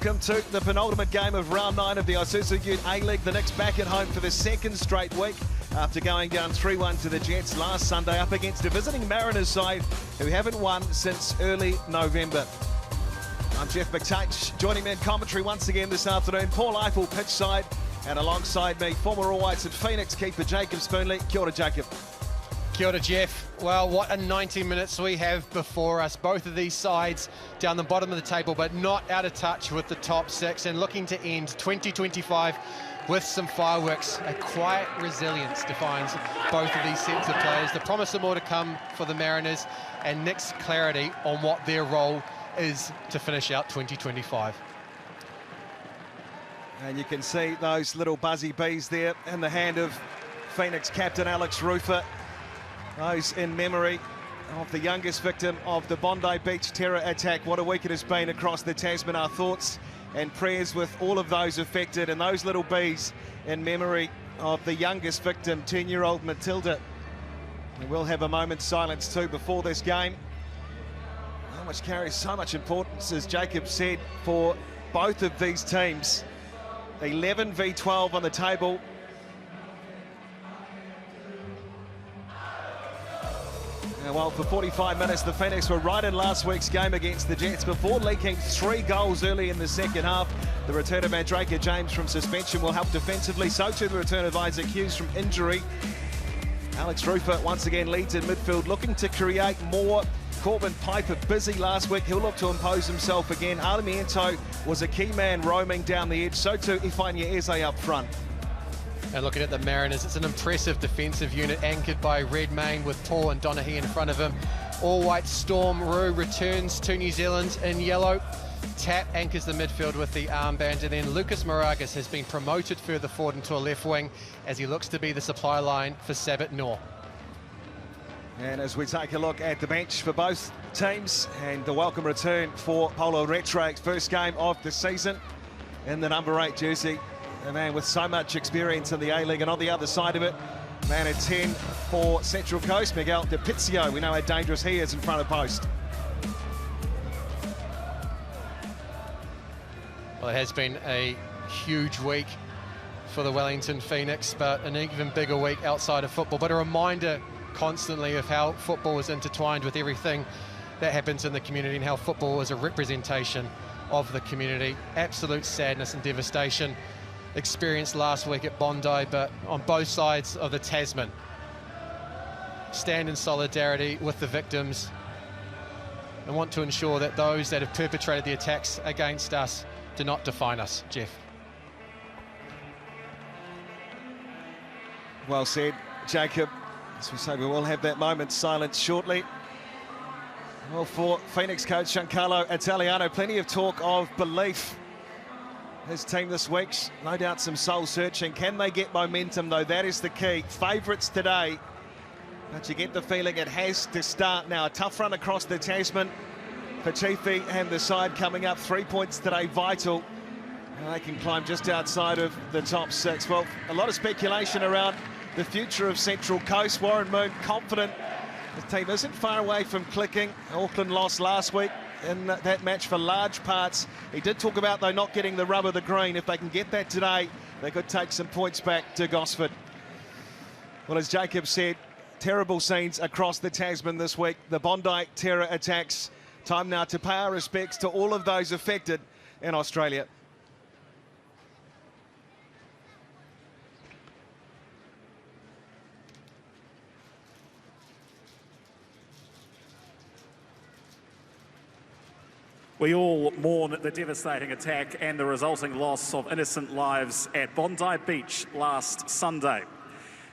Welcome to the penultimate game of round 9 of the Isuzu UTE A-League. The Knicks back at home for the second straight week after going down 3-1 to the Jets last Sunday up against a visiting Mariners side who haven't won since early November. I'm Jeff McTaich, joining me in commentary once again this afternoon. Paul Eiffel pitch side, and alongside me, former All Whites at Phoenix keeper Jacob Spoonley. Kia ora, Jacob. Kia ora, Jeff. Well, what a 90 minutes we have before us. Both of these sides down the bottom of the table, but not out of touch with the top six, and looking to end 2025 with some fireworks. A quiet resilience defines both of these sets of players. The promise of more to come for the Mariners, and Nick's clarity on what their role is to finish out 2025. And you can see those little buzzy bees there in the hand of Phoenix captain Alex Rufer. Those in memory of the youngest victim of the Bondi Beach terror attack. What a week it has been across the Tasman. Our thoughts and prayers with all of those affected, and those little bees in memory of the youngest victim, 10-year-old Matilda. And we'll have a moment's silence too before this game, which carries so much importance, as Jacob said, for both of these teams. 11 v 12 on the table. Well, for 45 minutes, the Phoenix were right in last week's game against the Jets before leaking 3 goals early in the second half. The return of Mandrake James from suspension will help defensively. So too the return of Isaac Hughes from injury. Alex Rufer once again leads in midfield, looking to create more. Corbin Piper busy last week. He'll look to impose himself again. Armiento was a key man roaming down the edge. So too Ifeanyi Eze up front. And looking at the Mariners, it's an impressive defensive unit anchored by Redmayne with Paul and Donaghy in front of him. All white Storm Roux returns to New Zealand in yellow. Tap anchors the midfield with the armband, and then Lucas Moragas has been promoted further forward into a left wing as he looks to be the supply line for Sabat Noor. And as we take a look at the bench for both teams, and the welcome return for Paulo Retra's first game of the season in the number 8 jersey. A man with so much experience in the A-League, and on the other side of it, man at 10 for Central Coast, Miguel De Pizio. We know how dangerous he is in front of post. Well, it has been a huge week for the Wellington Phoenix, but an even bigger week outside of football. But a reminder constantly of how football is intertwined with everything that happens in the community, and how football is a representation of the community. Absolute sadness and devastation experienced last week at Bondi, but on both sides of the Tasman. Stand in solidarity with the victims and want to ensure that those that have perpetrated the attacks against us do not define us. Jeff. Well said, Jacob. As we say, we will have that moment's silence shortly. Well, for Phoenix coach Giancarlo Italiano, plenty of talk of belief. His team this week, no doubt some soul searching. Can they get momentum though? That is the key. Favourites today, but you get the feeling it has to start now. A tough run across the Tasman for Chiefy and the side coming up. 3 points today, vital. And they can climb just outside of the top 6. Well, a lot of speculation around the future of Central Coast. Warren Moon confident the team isn't far away from clicking. Auckland lost last week in that match for large parts. He did talk about, though, not getting the rub of the green. If they can get that today, they could take some points back to Gosford. Well, as Jacob said, terrible scenes across the Tasman this week. The Bondi terror attacks. Time now to pay our respects to all of those affected in Australia. We all mourn the devastating attack and the resulting loss of innocent lives at Bondi Beach last Sunday.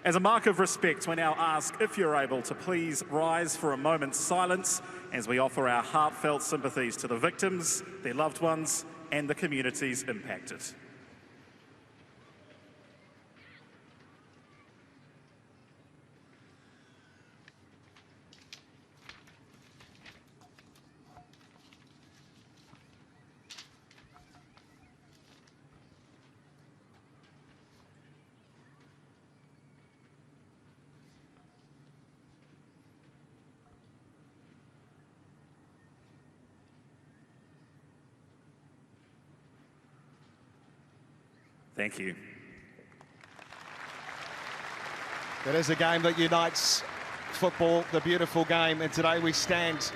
As a mark of respect, we now ask if you're able to please rise for a moment's silence as we offer our heartfelt sympathies to the victims, their loved ones, and the communities impacted. Thank you. It is a game that unites football, the beautiful game, and today we stand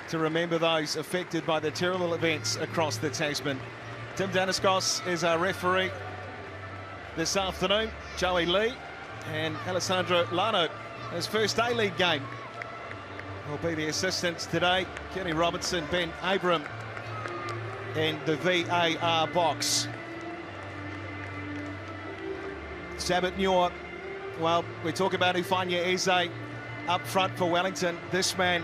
to remember those affected by the terrible events across the Tasman. Tim Danaskos is our referee this afternoon. Joey Lee and Alessandro Lano, his first A-League game, will be the assistants today. Kenny Robertson, Ben Abram in the VAR box. Sabat Nua, well, we talk about Ifeanyi Eze up front for Wellington. This man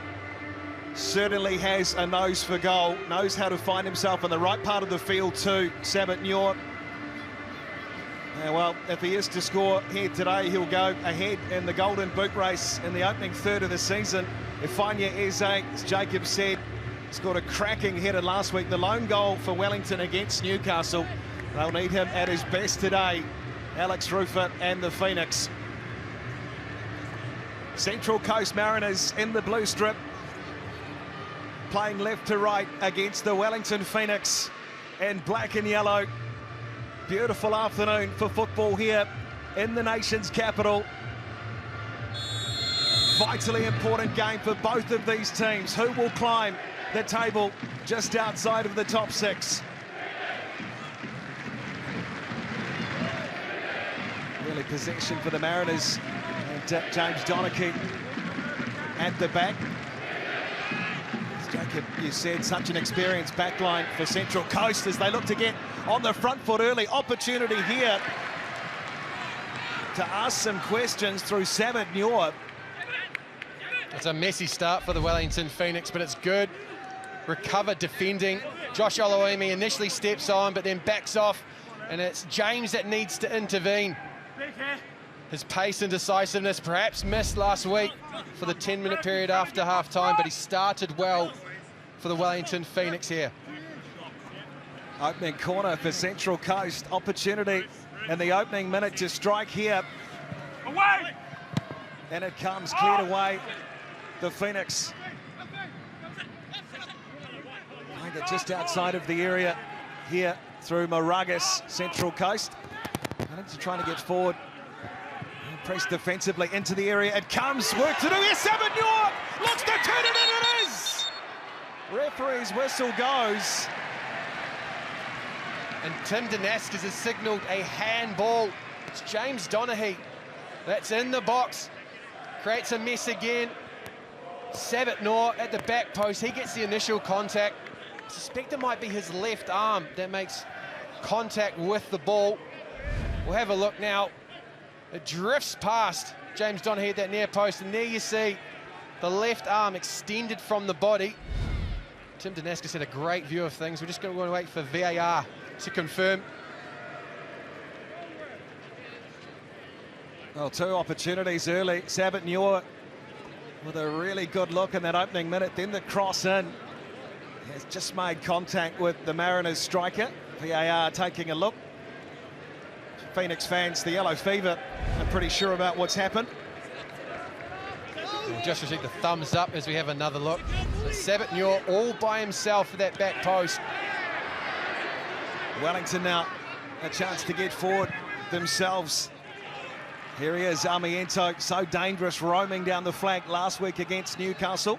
certainly has a nose for goal, knows how to find himself in the right part of the field too, Sabat Nua. Well, if he is to score here today, he'll go ahead in the Golden Boot race in the opening third of the season. Ifeanyi Eze, as Jacob said, scored a cracking header last week. The lone goal for Wellington against Newcastle. They'll need him at his best today, Alex Rufer and the Phoenix. Central Coast Mariners in the blue strip, playing left to right against the Wellington Phoenix in black and yellow. Beautiful afternoon for football here in the nation's capital. Vitally important game for both of these teams. Who will climb the table just outside of the top six? Really possession for the Mariners, and James Donachie at the back. As Jacob, you said, such an experienced backline for Central Coast as they look to get on the front foot early. Opportunity here to ask some questions through Sabat Nua. It's a messy start for the Wellington Phoenix, but it's good. Recovered defending. Josh Oloimi initially steps on, but then backs off, and it's James that needs to intervene. His pace and decisiveness perhaps missed last week for the 10-minute period after half-time, but he started well for the Wellington Phoenix here. Opening corner for Central Coast. Opportunity in the opening minute to strike here. Away! And it comes cleared away. The Phoenix find it just outside of the area here through Moragas, Central Coast. And it's trying to get forward. And press defensively into the area. It comes, work to do. Yes, Sabat Nua looks to turn it in. It is! Referee's whistle goes. And Tim Danaskos has signalled a handball. It's James Donachie that's in the box. Creates a mess again. Sabat Nua at the back post. He gets the initial contact. I suspect it might be his left arm that makes contact with the ball. We'll have a look now. It drifts past James Donachie at that near post, and there you see the left arm extended from the body. Tim Danaskos had a great view of things. We're just going to wait for VAR to confirm. Well, two opportunities early. Sabat Nua with a really good look in that opening minute. Then the cross in. He has just made contact with the Mariners striker. VAR taking a look. Phoenix fans, the yellow fever, are pretty sure about what's happened. We'll just receive the thumbs up as we have another look. But Sabat Nua all by himself at that back post. Wellington now a chance to get forward themselves. Here he is, Amiento, so dangerous, roaming down the flank last week against Newcastle.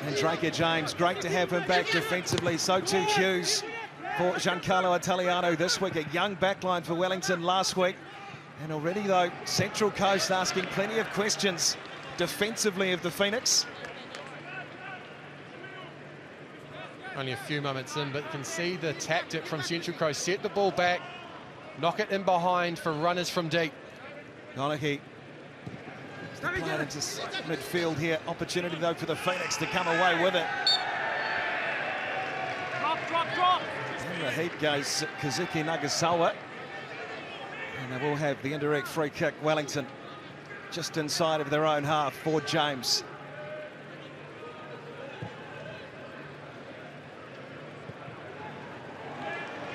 And Draker James, great to have him back defensively. So too Hughes for Giancarlo Italiano this week. A young backline for Wellington last week. And already, though, Central Coast asking plenty of questions defensively of the Phoenix. Only a few moments in, but you can see the tactic from Central Coast. Set the ball back, knock it in behind for runners from deep. Donachie playing into midfield here. Opportunity, though, for the Phoenix to come away with it. Drop. In the heap goes Kazuki Nagasawa. And they will have the indirect free kick, Wellington, just inside of their own half for James.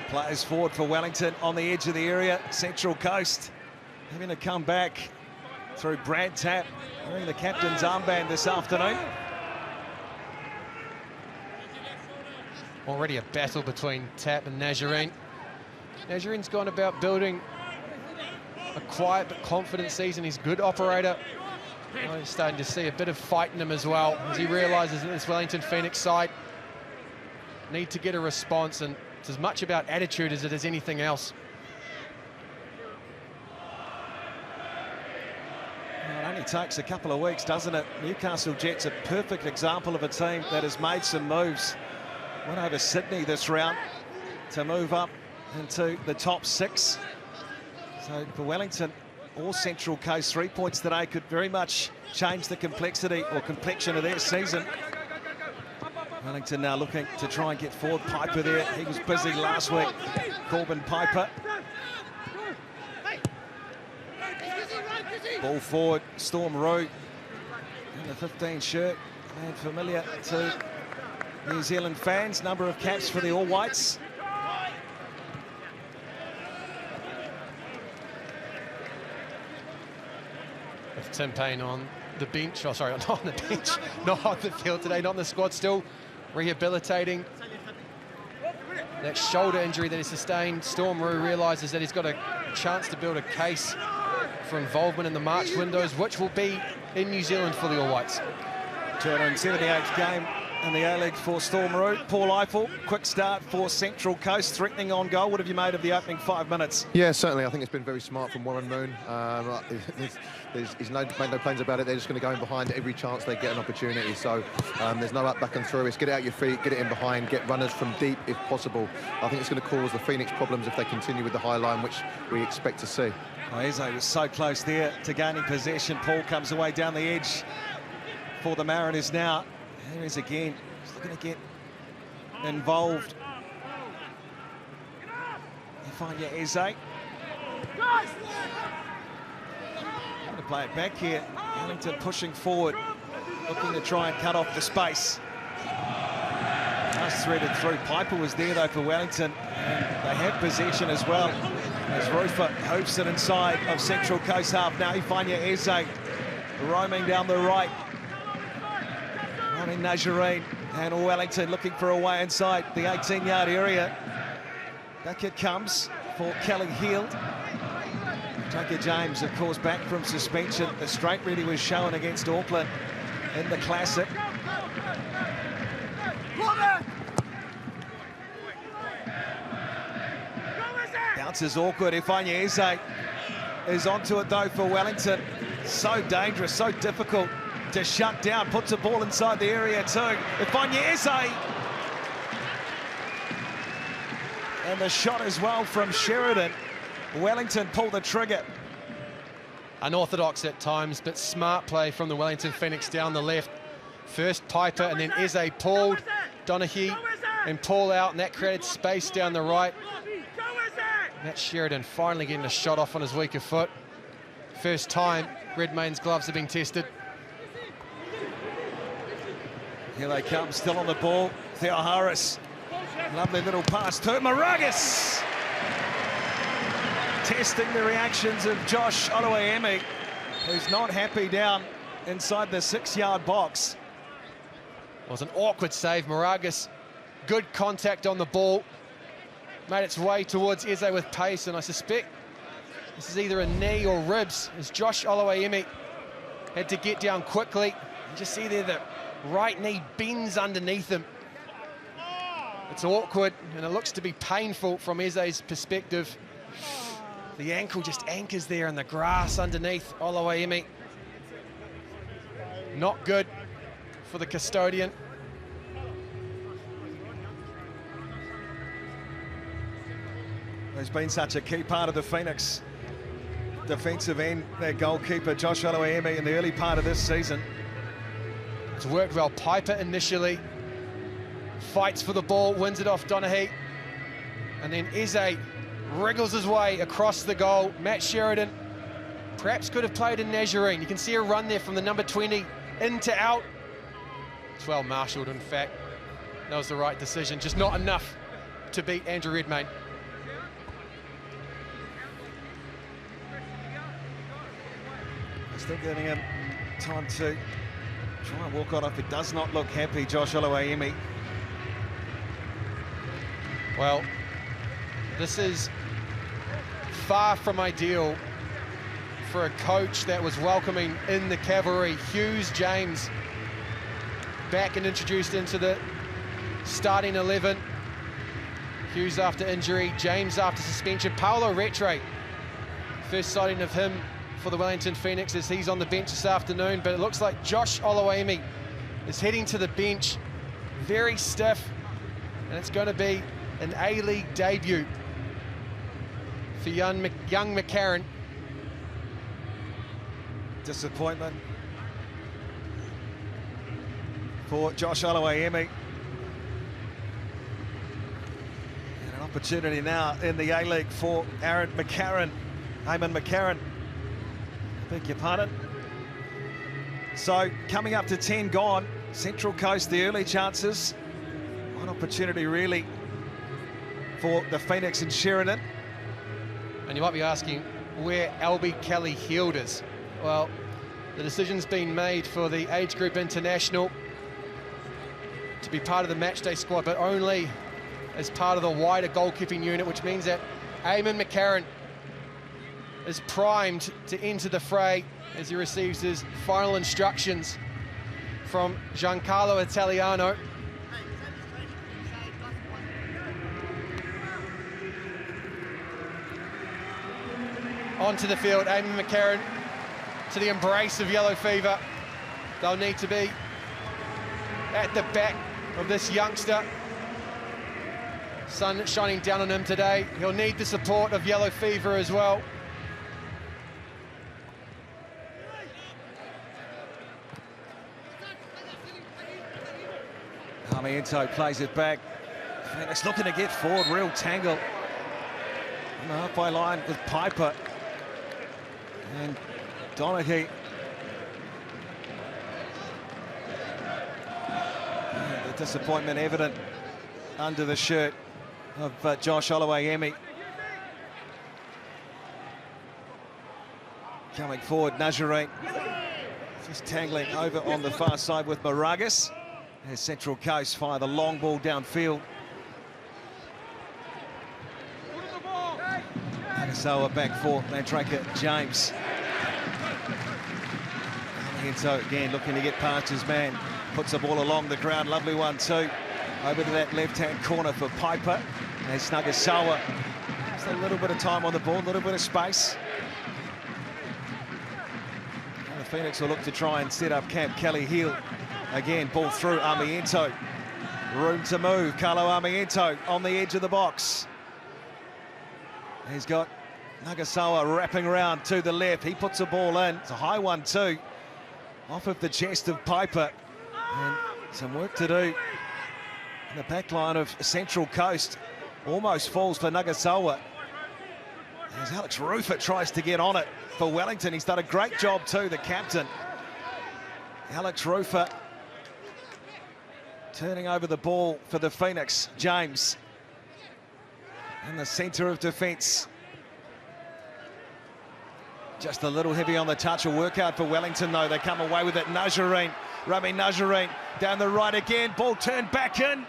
Players forward for Wellington on the edge of the area. Central Coast having to come back through Brad Tapp, wearing the captain's armband this afternoon. Already a battle between Tap and Nazarene. Nazarine's gone about building a quiet but confident season. He's a good operator. Oh, he's starting to see a bit of fight in him as well, as he realises that this Wellington Phoenix side need to get a response, and it's as much about attitude as it is anything else. Well, it only takes a couple of weeks, doesn't it? Newcastle Jets, a perfect example of a team that has made some moves. Went over Sydney this round to move up into the top 6. So for Wellington, all Central Coast 3 points today could very much change the complexity or complexion of their season. Wellington now looking to try and get forward. Piper there, he was busy last week. Corbin Piper. Ball forward, Storm Roux in the 15 shirt, and familiar to New Zealand fans. Number of caps for the All Whites. With Tim Payne on the bench, oh sorry, not on the bench, not on the field today, not in the squad, still rehabilitating that shoulder injury that he sustained. Storm Roux realises that he's got a chance to build a case for involvement in the March windows, which will be in New Zealand for the All Whites. 278th game in the A-League for Storm Roux. Paul Eiffel, quick start for Central Coast, threatening on goal. What have you made of the opening 5 minutes? Yeah, certainly. I think it's been very smart from Warren Moon. He's made no plans about it. They're just going to go in behind every chance they get an opportunity. So there's no up, back and through. It's get it out your feet, get it in behind, get runners from deep if possible. I think it's going to cause the Phoenix problems if they continue with the high line, which we expect to see. Oh, Eze was so close there to gaining possession. Paul comes away down the edge for the Mariners now. There he is again. He's looking to get involved. You find your Eze. Going to play it back here. Wellington pushing forward, looking to try and cut off the space. Nice threaded through. Piper was there though for Wellington, and they had possession as well. As Rufer hoops it inside of Central Coast half. Now you find your Eze roaming down the right. Running Nazarene and Wellington looking for a way inside the 18-yard area. Back it comes for Kelly Heald. Tucker James, of course, back from suspension. The straight really was shown against Auckland in the Classic. Bounce is awkward. Ifeanyi Eze is onto it though for Wellington. So dangerous, so difficult to shut down. Puts a ball inside the area too. Ifeanyi Eze. And the shot as well from Sheridan. Wellington pulled the trigger. Unorthodox at times, but smart play from the Wellington Phoenix down the left. First Piper and then Eze pulled. Donaghy and Paul out, and that created space down the right. Matt Sheridan finally getting a shot off on his weaker foot. First time Redmayne's gloves are being tested. Here they come, still on the ball. Theo Harris. Lovely little pass to Moragas. Testing the reactions of Josh Oluwaemi, who's not happy down inside the 6-yard box. It was an awkward save. Moragas, good contact on the ball. Made its way towards Eze with pace, and I suspect this is either a knee or ribs, as Josh Oluwaemi had to get down quickly. You just see there the right knee bends underneath him. It's awkward, and it looks to be painful from Eze's perspective. The ankle just anchors there in the grass underneath Oluwaemi. Not good for the custodian. He's been such a key part of the Phoenix defensive end, their goalkeeper, Josh Oluwaemi, in the early part of this season. It's worked well. Piper initially fights for the ball, wins it off Donaghy, and then Eze wriggles his way across the goal. Matt Sheridan perhaps could have played in Nazarene. You can see a run there from the number 20 in to out. It's well marshalled, in fact. That was the right decision, just not enough to beat Andrew Redmayne. Still giving him time to try and walk on off. It does not look happy, Josh Oluwaemi. Well, this is far from ideal for a coach that was welcoming in the cavalry. Hughes James back and introduced into the starting 11. Hughes after injury, James after suspension. Paolo Retre, first sighting of him for the Wellington Phoenix as he's on the bench this afternoon, but it looks like Josh Oloamy is heading to the bench, very stiff, and it's going to be an A-League debut for young McCarron. Disappointment for Josh Oloamy. And an opportunity now in the A-League for Eamon McCarron. Beg your pardon. So coming up to 10 gone, Central Coast, the early chances. One opportunity really for the Phoenix and Sheridan. And you might be asking where Albie Kelly-Heald is. Well, the decision's been made for the age group international to be part of the matchday squad, but only as part of the wider goalkeeping unit, which means that Eamon McCarron is primed to enter the fray as he receives his final instructions from Giancarlo Italiano. Onto the field, Eamon McCarron to the embrace of yellow fever. They'll need to be at the back of this youngster. Sun shining down on him today. He'll need the support of yellow fever as well. Armiento plays it back. Phoenix looking to get forward, real tangle on the halfway line with Piper and Donaghy. The disappointment evident under the shirt of Josh Oloamy. Coming forward, Nazarene just tangling over on the far side with Moragas. As Central Coast fire the long ball downfield. Nagasawa back for Mandrake James. Armiento again looking to get past his man. Puts the ball along the ground, lovely one too. Over to that left-hand corner for Piper. As Nagasawa, just a little bit of time on the ball, a little bit of space. And the Phoenix will look to try and set up camp. Kelly-Heald. Again, ball through, Armiento. Room to move, Carlo Armiento on the edge of the box. He's got Nagasawa wrapping around to the left. He puts the ball in. It's a high one too. Off of the chest of Piper. And some work to do in the back line of Central Coast. Almost falls for Nagasawa. As Alex Rufer tries to get on it for Wellington. He's done a great job too, the captain. Alex Rufer turning over the ball for the Phoenix. James in the centre of defence. Just a little heavy on the touch. A workout for Wellington though. They come away with it. Nazarene, Rami Nazarene down the right again. Ball turned back in.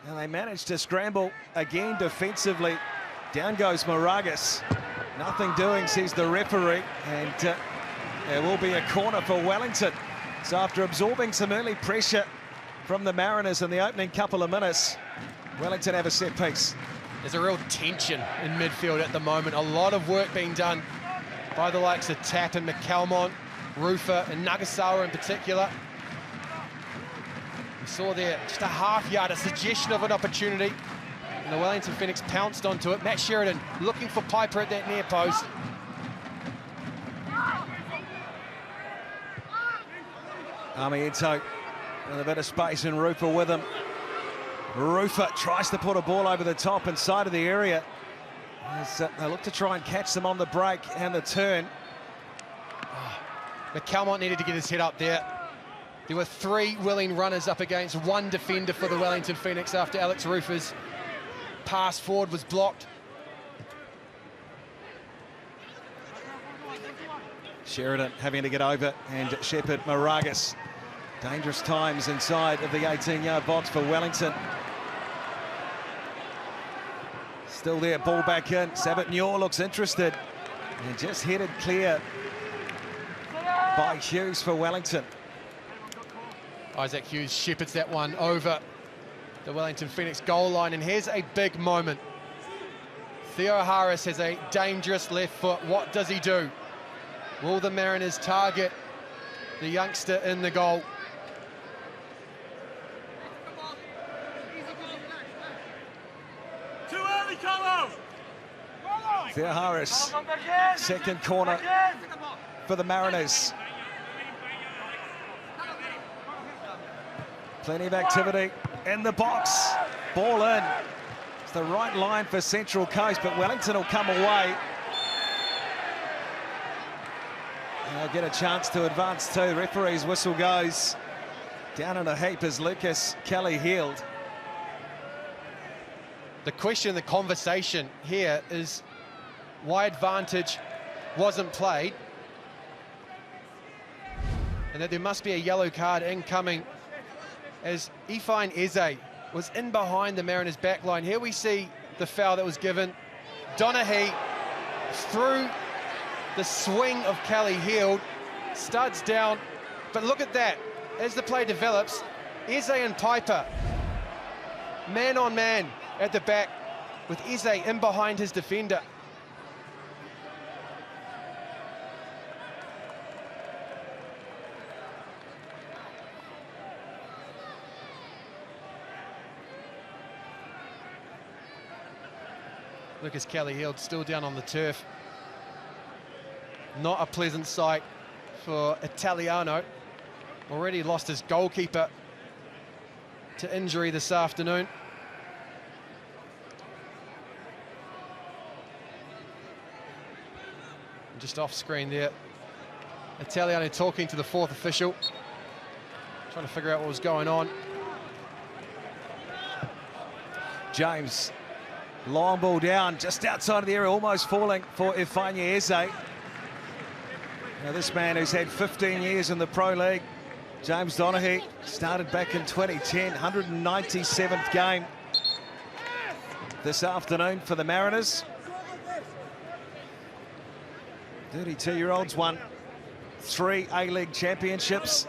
And they managed to scramble again defensively. Down goes Moragas. Nothing doing, says the referee. And there will be a corner for Wellington. So after absorbing some early pressure from the Mariners in the opening couple of minutes, Wellington have a set piece. There's a real tension in midfield at the moment. A lot of work being done by the likes of Tapp and McCalmont, Rufer and Nagasawa in particular. We saw there just a half yard, a suggestion of an opportunity. And the Wellington Phoenix pounced onto it. Matt Sheridan looking for Piper at that near post. Armiento with a bit of space and Rufer with him. Rufer tries to put a ball over the top inside of the area. As, they look to try and catch them on the break and the turn. McCalmont needed to get his head up there. There were 3 willing runners up against 1 defender for the Wellington Phoenix after Alex Rufer's pass forward was blocked. Sheridan having to get over and shepherd Moragas Dangerous times inside of the 18-yard box for Wellington. Still there, ball back in. Sabat Nyor looks interested. And just headed clear by Hughes for Wellington. Isaac Hughes shepherds that one over the Wellington Phoenix goal line, and here's a big moment. Theo Harris has a dangerous left foot. What does he do? Will the Mariners target the youngster in the goal? Too early, Carlo! Theo Harris, second corner for the Mariners. Plenty of activity in the box. Ball in. It's the right line for Central Coast, but Wellington will come away. They'll get a chance to advance too. Referee's whistle goes. Down in a heap as Lucas Kelly healed. The question, the conversation here is why advantage wasn't played, and that there must be a yellow card incoming as Ifeanyi Eze was in behind the Mariners' back line. Here we see the foul that was given. Donaghy through the swing of Kelly healed, studs down, but look at that. As the play develops, Eze and Piper, man on man at the back, with Eze in behind his defender. Lucas Kelly healed, still down on the turf. Not a pleasant sight for Italiano. Already lost his goalkeeper to injury this afternoon. Just off screen there, Italiano talking to the fourth official, trying to figure out what was going on. James, long ball down, just outside of the area, almost falling for Ifeanyi Eze. Now this man who's had 15 years in the Pro League, James Donaghy, started back in 2010, 197th game this afternoon for the Mariners. 32-year-olds won 3 A-League championships,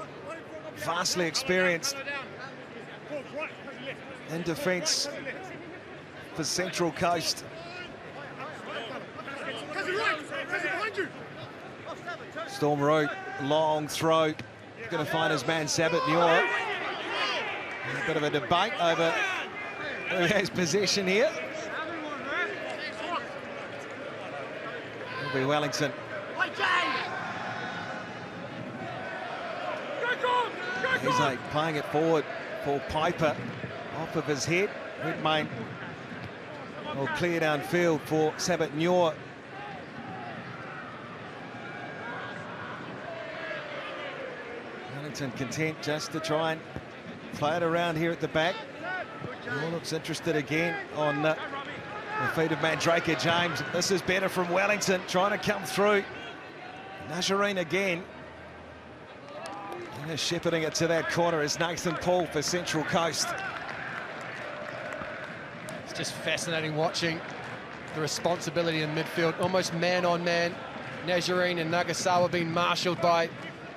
vastly experienced in defence for Central Coast. Storm Road, long throw, going to find his man Sabat Nyor. A bit of a debate over who has possession here. It'll be Wellington. He's like playing it forward for Piper, off of his head. Redmayne will clear downfield for Sabat Nyor. Wellington content just to try and play it around here at the back. Nyor looks interested again on the feet of Mandrake James. This is better from Wellington, trying to come through. Nazarene again. And shepherding it to that corner is Nathan Paul for Central Coast. It's just fascinating watching the responsibility in midfield, almost man on man. Nazarene and Nagasawa being marshalled by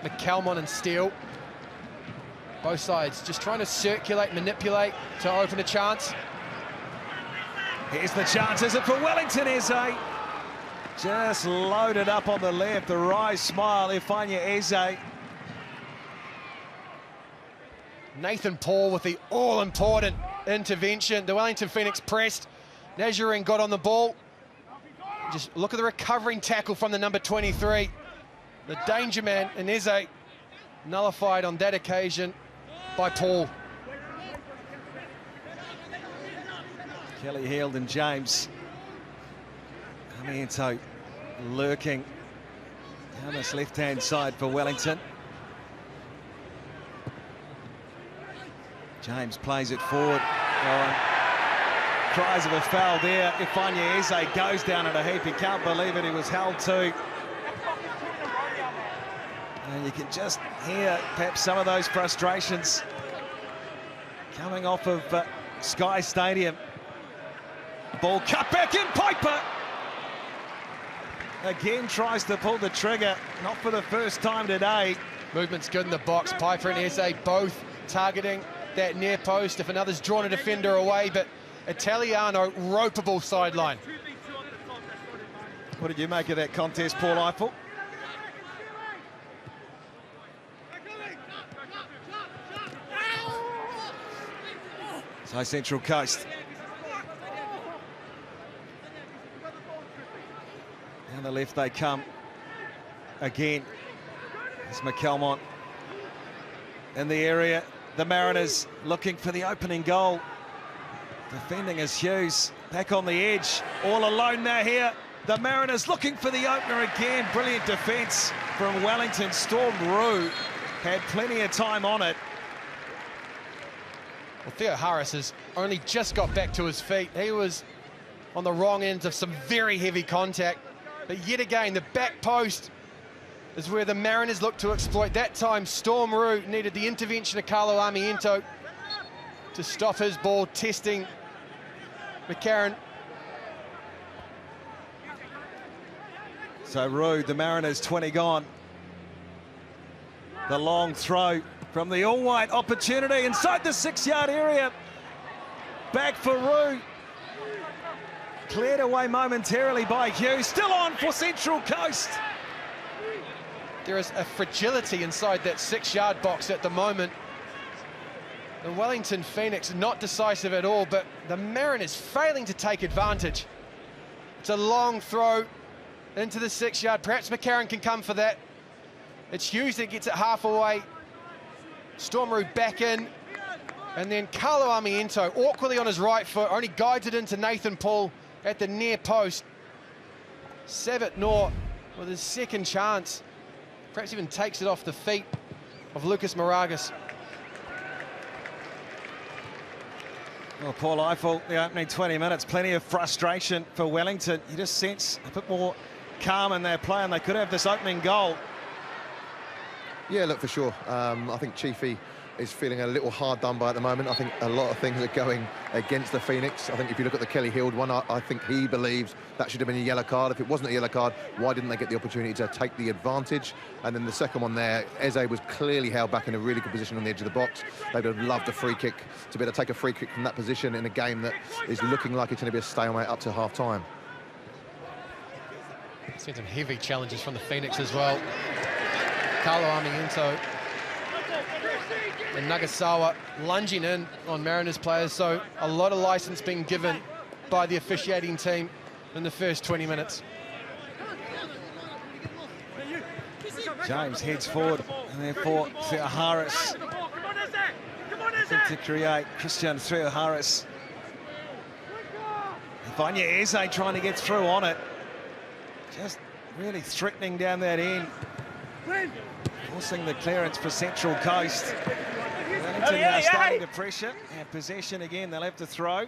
McCalmon and Steele. Both sides just trying to circulate, manipulate to open a chance. Here's the chance, is it for Wellington? Eze just loaded up on the left, the wry smile, Ifeanyi Eze. Nathan Paul with the all-important intervention. The Wellington Phoenix pressed. Nazarene got on the ball. Just look at the recovering tackle from the number 23. The danger man, and Eze nullified on that occasion by Paul. Kelly Heald and James coming into lurking down this left-hand side for Wellington. James plays it forward. Cries of a foul there. Ifeanyi Eze goes down in a heap. He can't believe it. He was held to. And you can just hear perhaps some of those frustrations coming off of Sky Stadium. Ball cut back in, Piper! Again tries to pull the trigger, not for the first time today. Movement's good in the box. Piper and Eze both targeting that near post if another's drawn a defender away, but Italiano ropeable sideline. What did you make of that contest, Paul Eiffel? So Central Coast. Down the left they come again. It's McElmont in the area. The Mariners looking for the opening goal. Defending is Hughes, back on the edge, all alone now here. The Mariners looking for the opener again. Brilliant defence from Wellington. Storm Rue had plenty of time on it. Well, Theo Harris has only just got back to his feet. He was on the wrong ends of some very heavy contact. But yet again, the back post is where the Mariners look to exploit. That time, Storm Rue needed the intervention of Carlo Armiento to stop his ball, testing McCarron. So Rue, the Mariners 20 gone. The long throw from the all-white, opportunity inside the 6-yard area. Back for Rue. Cleared away momentarily by Hughes. Still on for Central Coast. There is a fragility inside that 6-yard box at the moment. The Wellington Phoenix not decisive at all, but the Mariners failing to take advantage. It's a long throw into the 6-yard. Perhaps McCarron can come for that. It's Hughes that gets it half away. Storm Rue back in. And then Carlo Armiento, awkwardly on his right foot, only guides it into Nathan Paul at the near post. Sabat Noor with his second chance. Perhaps even takes it off the feet of Lucas Moragas. Well, Paul Eiffel, the opening 20 minutes, plenty of frustration for Wellington. You just sense a bit more calm in their play, and they could have this opening goal. Yeah, look, for sure. I think Chiefy is feeling a little hard done by at the moment. I think a lot of things are going against the Phoenix. I think if you look at the Kelly Hild one, I think he believes that should have been a yellow card. If it wasn't a yellow card, why didn't they get the opportunity to take the advantage? And then the second one there, Eze was clearly held back in a really good position on the edge of the box. They would have loved a free kick, to be able to take a free kick from that position in a game that is looking like it's going to be a stalemate up to half-time. Seen some heavy challenges from the Phoenix as well. Carlo Armiento and Nagasawa lunging in on Mariners players, so a lot of license being given by the officiating team in the first 20 minutes. James heads forward, and therefore Theo Harris to create. Christian Theo Harris. Vanya Eze trying to get through on it. Just really threatening down that end. Forcing the clearance for Central Coast. Wellington now starting to pressure. And possession again, they'll have to throw.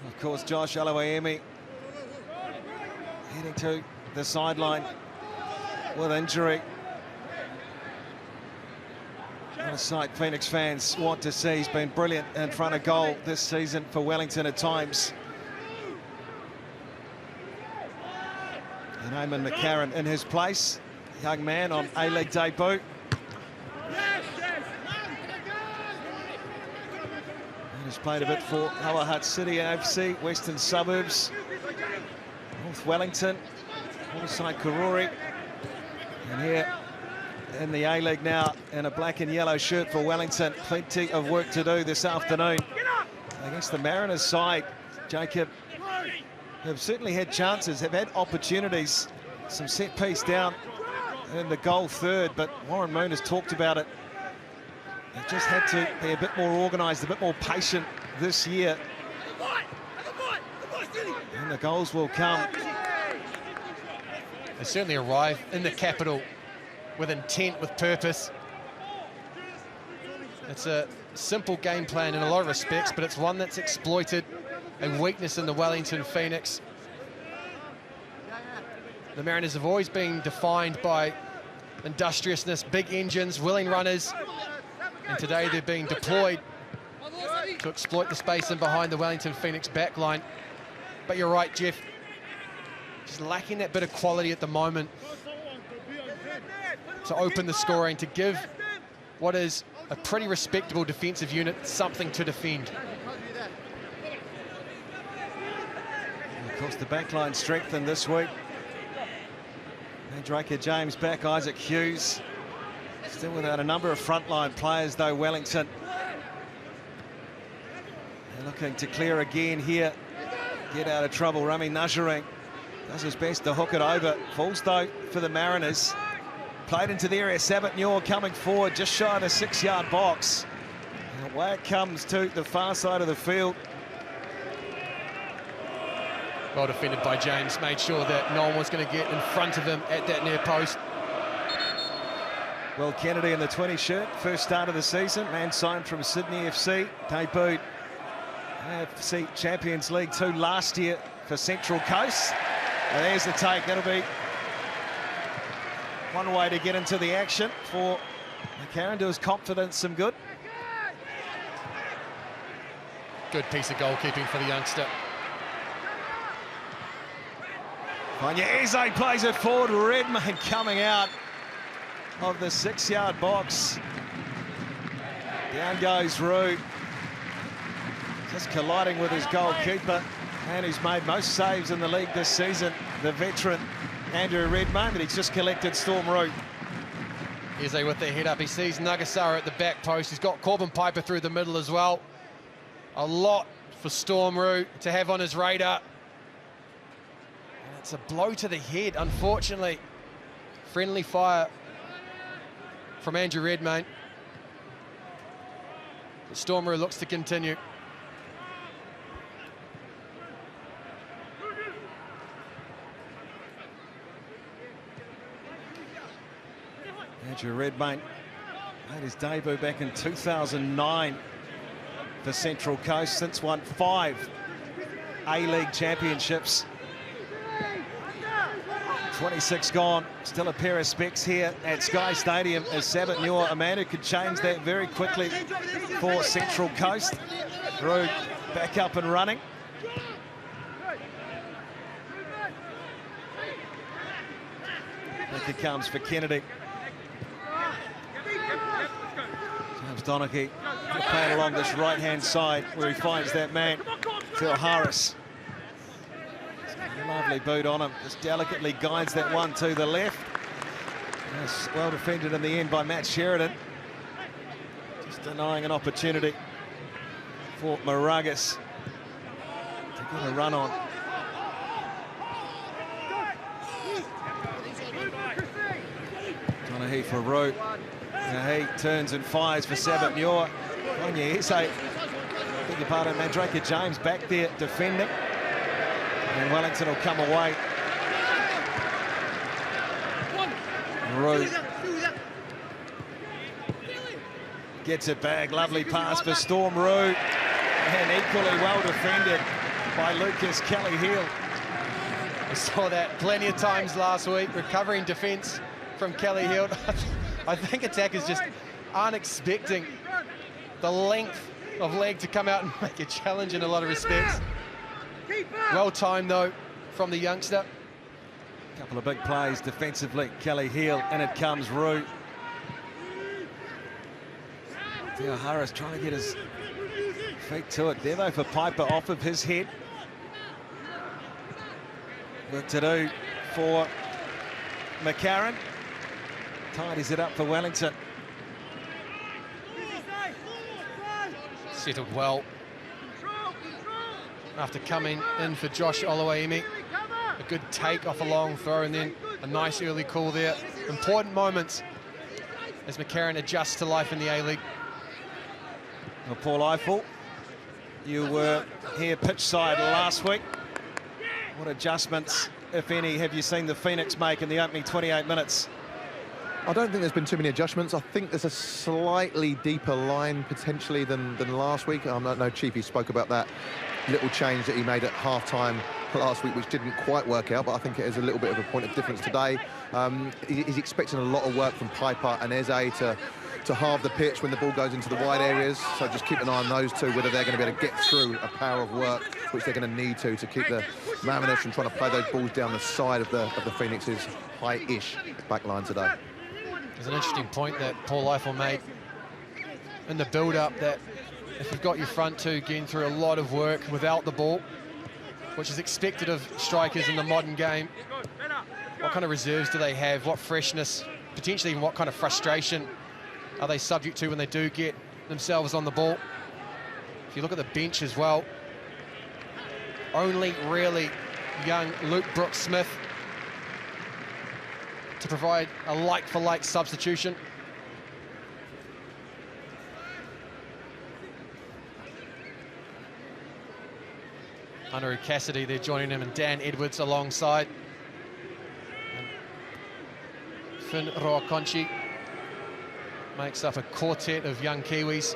Of course, Josh Aloiemi heading to the sideline with injury. What a sight Phoenix fans want to see. He's been brilliant in front of goal this season for Wellington at times. And Eamon McCarron in his place, young man on A-League debut. And has played a bit for Lower Hutt City AFC, Western Suburbs, North Wellington, Waterside Karori. And here in the A-League now in a black and yellow shirt for Wellington. Plenty of work to do this afternoon against the Mariners side. Jacob have certainly had chances, have had opportunities, some set piece down in the goal third, but Warren Moon has talked about it. They've just had to be a bit more organised, a bit more patient this year. And the goals will come. They certainly arrive in the capital with intent, with purpose. It's a simple game plan in a lot of respects, but it's one that's exploited a weakness in the Wellington Phoenix. the Mariners have always been defined by industriousness, big engines, willing runners, and today they're being deployed to exploit the space in behind the Wellington Phoenix backline. But you're right, Jeff, just lacking that bit of quality at the moment to open the scoring, to give what is a pretty respectable defensive unit something to defend. And of course, the backline strengthened this week. Mandrake James back, Isaac Hughes. Still without a number of frontline players, though, Wellington. They're looking to clear again here. Get out of trouble. Rami Najarang does his best to hook it over. Falls, though, for the Mariners. Played into the area. Sabat Newell coming forward, just shy of the 6-yard box. And away it comes to the far side of the field. Well defended by James, made sure that no one was going to get in front of him at that near post. Well, Kennedy in the 20 shirt, first start of the season, man signed from Sydney FC, debuted AFC Champions League 2 last year for Central Coast. And there's the take. That'll be one way to get into the action for McCarron, do his confidence some good. Good piece of goalkeeping for the youngster. Eze plays it forward. Redmayne coming out of the 6-yard box. Down goes Rue. Just colliding with his goalkeeper, and he's made most saves in the league this season, the veteran Andrew Redmayne, but he's just collected Storm Rue. Eze with the head up. He sees Nagasara at the back post. He's got Corbin Piper through the middle as well. A lot for Storm Rue to have on his radar. And it's a blow to the head, unfortunately. Friendly fire from Andrew Redmayne. But Storm Rue looks to continue. Andrew Redmayne made his debut back in 2009 for Central Coast, since won 5 A-League championships. 26 gone, still a pair of specs here at Sky Stadium as Sabat Newell, a man who could change that very quickly for Central Coast. Rue back up and running. Back it comes for Kennedy. James Donaghy playing along this right-hand side where he finds that man, Phil Harris. Lovely boot on him, just delicately guides that one to the left. Yes, well defended in the end by Matt Sheridan. Just denying an opportunity for Moragas to get a run on. Donaghy for Rue. He turns and fires for Sabat Newell. Eze, beg your pardon, Mandrake James back there defending. And Wellington will come away. Rue gets it back. Lovely pass for Storm Rue. And equally well defended by Lucas Kelly-Hill. We saw that plenty of times last week, recovering defence from Kelly-Hill. I think attackers just aren't expecting the length of leg to come out and make a challenge in a lot of respects. Well timed though from the youngster. A couple of big plays defensively, Kelly-Hill, and it comes Rue. Theo Harris trying to get his feet to it. Devo for Piper off of his head. Work to do for McCarron. Tidies it up for Wellington. Settled well after coming in for Josh Oluwaemi. A good take off a long throw and then a nice early call there. Important moments as McCarron adjusts to life in the A-League. Well, Paul Eiffel, you were here pitch side last week. What adjustments, if any, have you seen the Phoenix make in the opening 28 minutes? I don't think there's been too many adjustments. I think there's a slightly deeper line potentially than last week. I know Chiefy spoke about that little change that he made at half-time last week, which didn't quite work out, but I think it is a little bit of a point of difference today. He's expecting a lot of work from Piper and Eze to halve the pitch when the ball goes into the wide areas. So just keep an eye on those two, whether they're going to be able to get through a power of work, which they're going to need to keep the Mariners from trying to play those balls down the side of the Phoenix's high-ish back line today. There's an interesting point that Paul Eiffel made in the build-up, that if you've got your front two getting through a lot of work without the ball, which is expected of strikers in the modern game, what kind of reserves do they have? What freshness, potentially even what kind of frustration are they subject to when they do get themselves on the ball? If you look at the bench as well, only really young Luke Brooks-Smith to provide a like-for-like substitution. Andrew Cassidy, they're joining him, and Dan Edwards alongside. And Finn Roakonchi makes up a quartet of young Kiwis.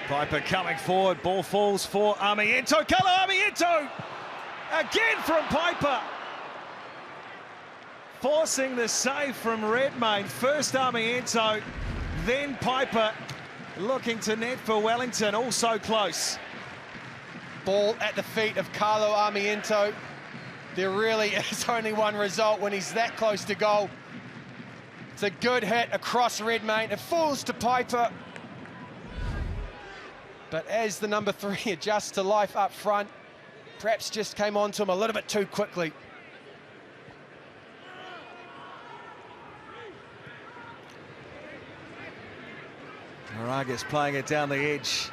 Piper coming forward, ball falls for Armiento. Carlo Armiento! Again from Piper. Forcing the save from Redmayne. First Armiento, then Piper, looking to net for Wellington, also close. Ball at the feet of Carlo Armiento. There really is only one result when he's that close to goal. It's a good hit across Redmayne. It falls to Piper. But as the number 3 adjusts to life up front, perhaps just came on to him a little bit too quickly. Moragas playing it down the edge.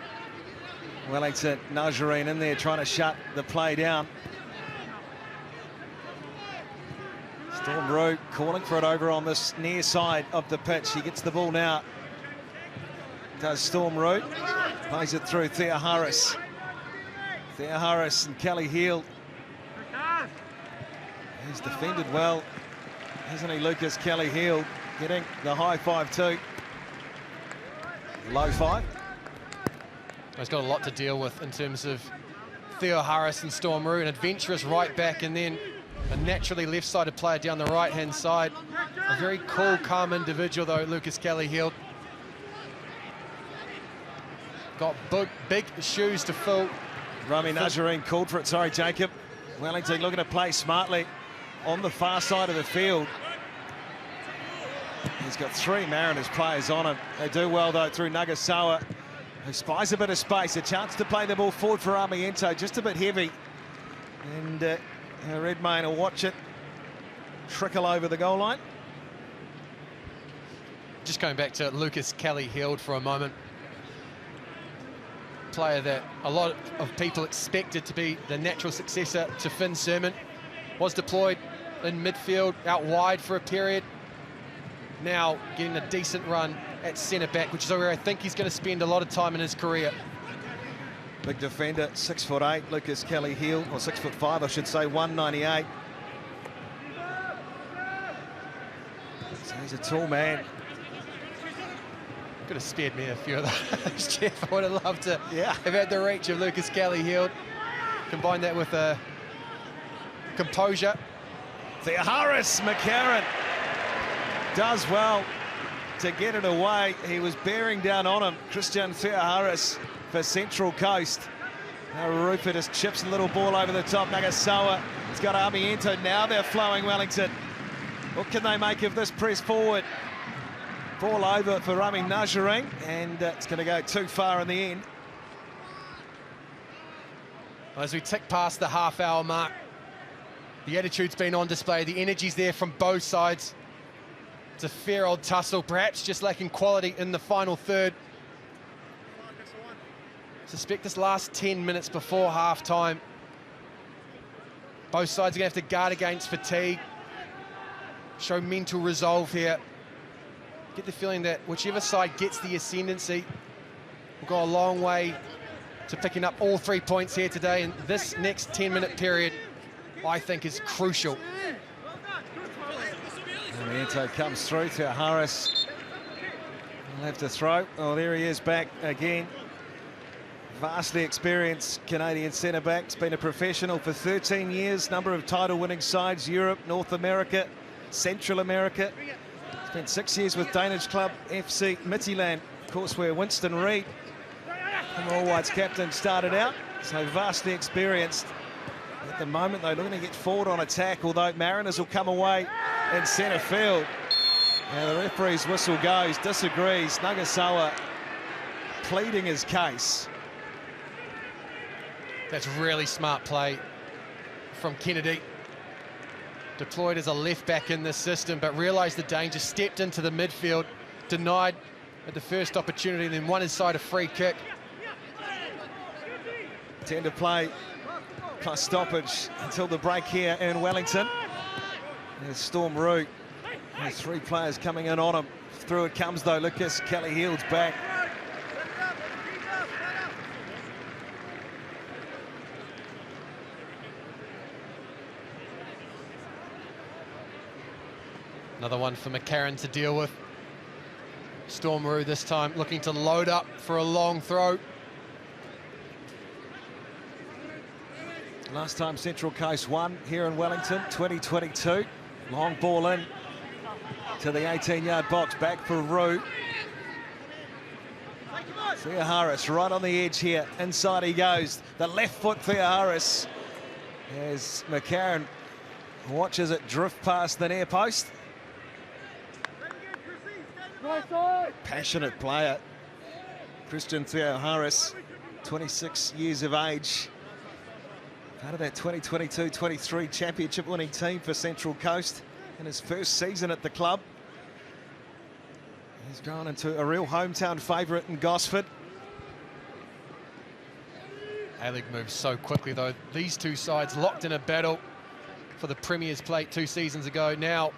Wellington, Najarine in there trying to shut the play down. Storm Root calling for it over on this near side of the pitch. He gets the ball now. Does Storm Root. Plays it through Thea Harris. Thea Harris and Kelly Heald. He's defended well, hasn't he, Lucas Kelly Heald, getting the high 5-2. Low 5. He's got a lot to deal with in terms of Theo Harris and Storm Root, an adventurous right back, and then a naturally left-sided player down the right-hand side. A very cool, calm individual, though, Lucas Kelly Heald. Got big shoes to fill. Rami Najarine called for it, sorry, Jacob. Wellington looking to play smartly on the far side of the field. He's got 3 Mariners players on him. They do well, though, through Nagasawa, who spies a bit of space. A chance to play the ball forward for Armiento, just a bit heavy. And Redmayne will watch it trickle over the goal line. Just going back to Lucas Kelly Heald for a moment. Player that a lot of people expected to be the natural successor to Finn Sermon. Was deployed in midfield, out wide for a period. Now getting a decent run at centre-back, which is where I think he's going to spend a lot of time in his career. Big defender, 6'8", Lucas Kelly Heald, or 6'5", I should say, 198. So he's a tall man. Could have spared me a few of those, Jeff. I would have loved to have had the reach of Lucas Kelly Heald. Combine that with a composure. Thea Harris, McCarron does well to get it away. He was bearing down on him. Christian Thea Harris for Central Coast. Now Rupert just chips a little ball over the top. Nagasawa, it's got Armiento. Now they're flowing, Wellington. What can they make of this press forward? Ball over for Rami Najarine, and it's going to go too far in the end. As we tick past the half-hour mark, the attitude's been on display. The energy's there from both sides. It's a fair old tussle, perhaps just lacking quality in the final third. Suspect this last 10 minutes before half-time. Both sides are going to have to guard against fatigue, show mental resolve here. Get the feeling that whichever side gets the ascendancy will go a long way to picking up all 3 points here today. And this next 10-minute period, I think, is crucial. Armiento comes through to Harris. He'll have to throw. Oh, there he is back again. Vastly experienced Canadian centre-back. He's been a professional for 13 years, number of title-winning sides, Europe, North America, Central America. Spent 6 years with Danish club FC Midtjylland, of course, where Winston Reid, the All Whites captain, started out. So vastly experienced. At the moment, they're looking to get forward on attack, although Mariners will come away in centre field. Now the referee's whistle goes, disagrees. Nagasawa pleading his case. That's really smart play from Kennedy. Deployed as a left back in this system, but realised the danger, stepped into the midfield, denied at the first opportunity, then won inside a free kick. 10 to play, plus stoppage until the break here in Wellington. There's Storm Root. There's 3 players coming in on him. Through it comes though, Lucas Kelly-Heald's back. Another one for McCarron to deal with. Stormaroo this time looking to load up for a long throw. Last time Central Coast won here in Wellington, 2022. Long ball in to the 18-yard box, back for Roo. Thea Harris right on the edge here. Inside he goes. The left foot Thea Harris as McCarron watches it drift past the near post. Passionate player, Christian Thea Harris, 26 years of age. Part of that 2022-23 championship winning team for Central Coast in his first season at the club. He's grown into a real hometown favourite in Gosford. A-League moves so quickly though. These two sides locked in a battle for the Premier's Plate 2 seasons ago, now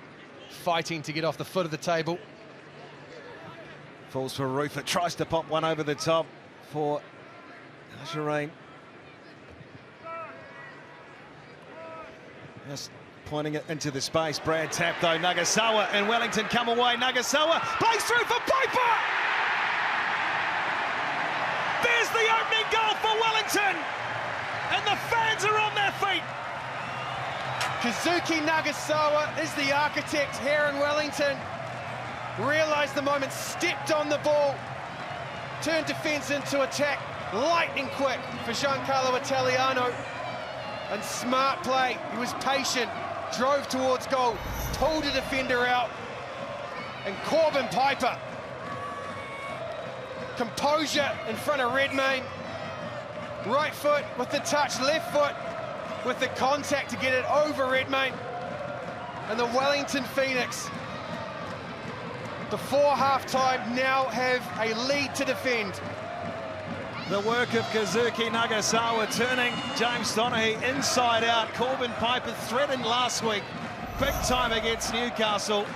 fighting to get off the foot of the table. Falls for Rufus, tries to pop one over the top for Shireen. Just pointing it into the space. Brad tap though. Nagasawa and Wellington come away. Nagasawa plays through for Piper. There's the opening goal for Wellington. And the fans are on their feet. Kazuki Nagasawa is the architect here in Wellington. Realised the moment, stepped on the ball, turned defence into attack, lightning quick for Giancarlo Italiano. And smart play, he was patient, drove towards goal, pulled a defender out, and Corbin Piper. Composure in front of Redmayne. Right foot with the touch, left foot with the contact to get it over Redmayne. And the Wellington Phoenix, before half-time, now have a lead to defend. The work of Kazuki Nagasawa turning James Donaghy inside out. Corbin Piper threatened last week, big time against Newcastle.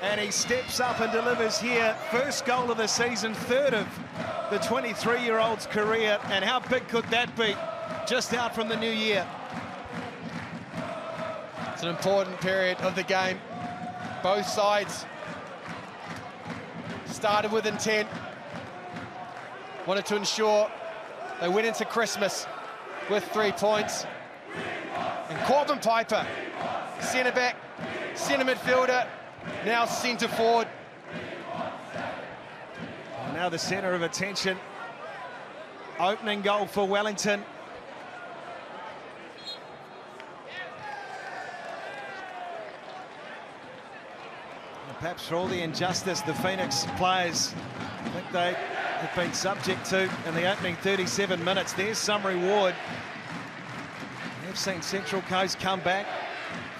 And he steps up and delivers here. First goal of the season, third of the 23-year-old's career. And how big could that be just out from the new year? It's an important period of the game. Both sides started with intent. Wanted to ensure they went into Christmas with 3 points. And Corbin Piper, centre-back, centre midfielder, now centre forward. Now the centre of attention. Opening goal for Wellington. And perhaps for all the injustice the Phoenix players think they have been subject to in the opening 37 minutes. There's some reward. We've seen Central Coast come back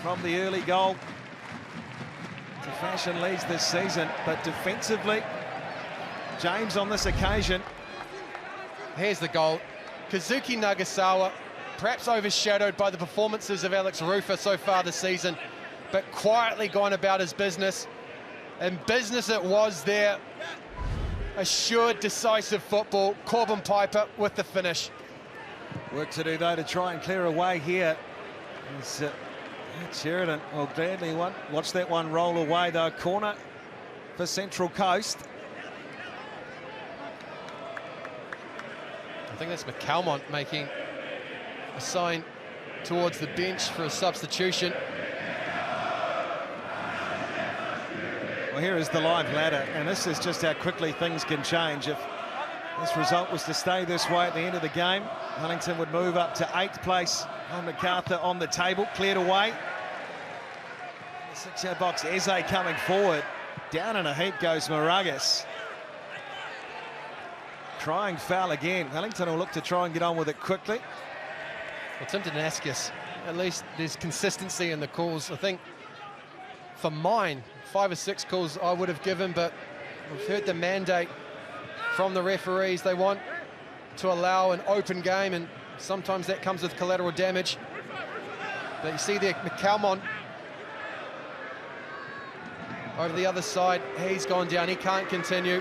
from the early goal to fashion leads this season, but defensively, James on this occasion. Here's the goal. Kazuki Nagasawa, perhaps overshadowed by the performances of Alex Rufa so far this season, but quietly gone about his business. And business it was there. Assured, decisive football. Corbin Piper with the finish. Work to do, though, to try and clear away here. Sheridan will gladly watch that one roll away, though. Corner for Central Coast. think that's McCalmont making a sign towards the bench for a substitution. Well, here is the live ladder, and this is just how quickly things can change. If this result was to stay this way at the end of the game, Wellington would move up to 8th place on MacArthur on the table, cleared away. The 6-yard box, Eze coming forward. Down in a heap goes Moragas. Trying foul again. Wellington will look to try and get on with it quickly. Well, Tim Danaskis, at least there's consistency in the calls. I think for mine, 5 or 6 calls I would have given, but we've heard the mandate from the referees. They want to allow an open game, and sometimes that comes with collateral damage. But you see there, McCalmont over the other side. He's gone down, he can't continue.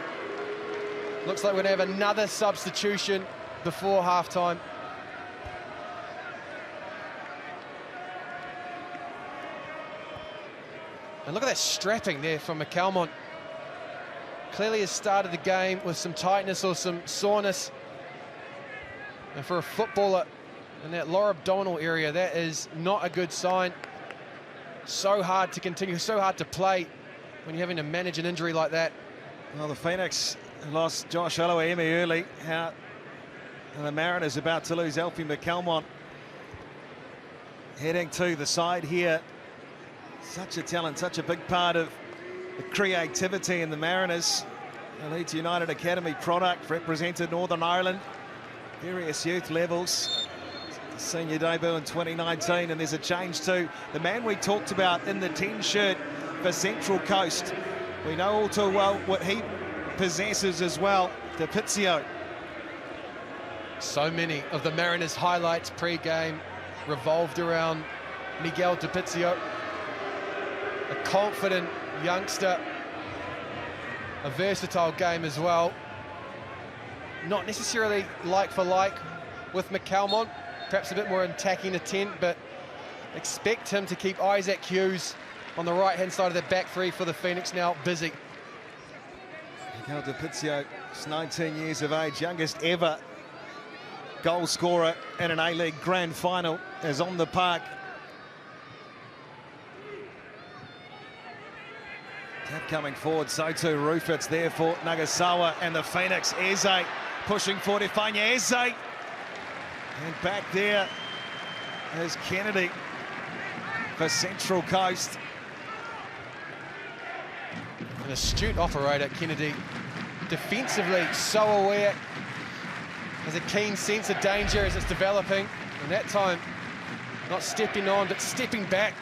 Looks like we're going to have another substitution before half-time. And look at that strapping there from McCalmont. Clearly has started the game with some tightness or some soreness. And for a footballer in that lower abdominal area, that is not a good sign. So hard to continue, so hard to play when you're having to manage an injury like that. Well, the Phoenix lost Josh Aloiemi early. And the Mariners about to lose Alfie McCalmont. Heading to the side here. Such a talent, such a big part of the creativity in the Mariners. The Leeds United Academy product, represented Northern Ireland, various youth levels. Senior debut in 2019, and there's a change to the man we talked about in the 10 shirt for Central Coast. We know all too well what he possesses as well, DiPizio. So many of the Mariners' highlights pre-game revolved around Miguel DiPizio. A confident youngster, a versatile game as well. Not necessarily like for like with McCalmont, perhaps a bit more attacking intent, but expect him to keep Isaac Hughes on the right-hand side of the back three for the Phoenix now busy. Miguel DiPizio is 19 years of age, youngest ever goal scorer in an A-League Grand Final, is on the park. Tap coming forward, so too Rufit's there for Nagasawa, and the Phoenix, Eze pushing forward, Ifeanyi Eze. And back there is Kennedy for Central Coast. An astute operator, Kennedy, defensively so aware, has a keen sense of danger as it's developing, and that time not stepping on but stepping back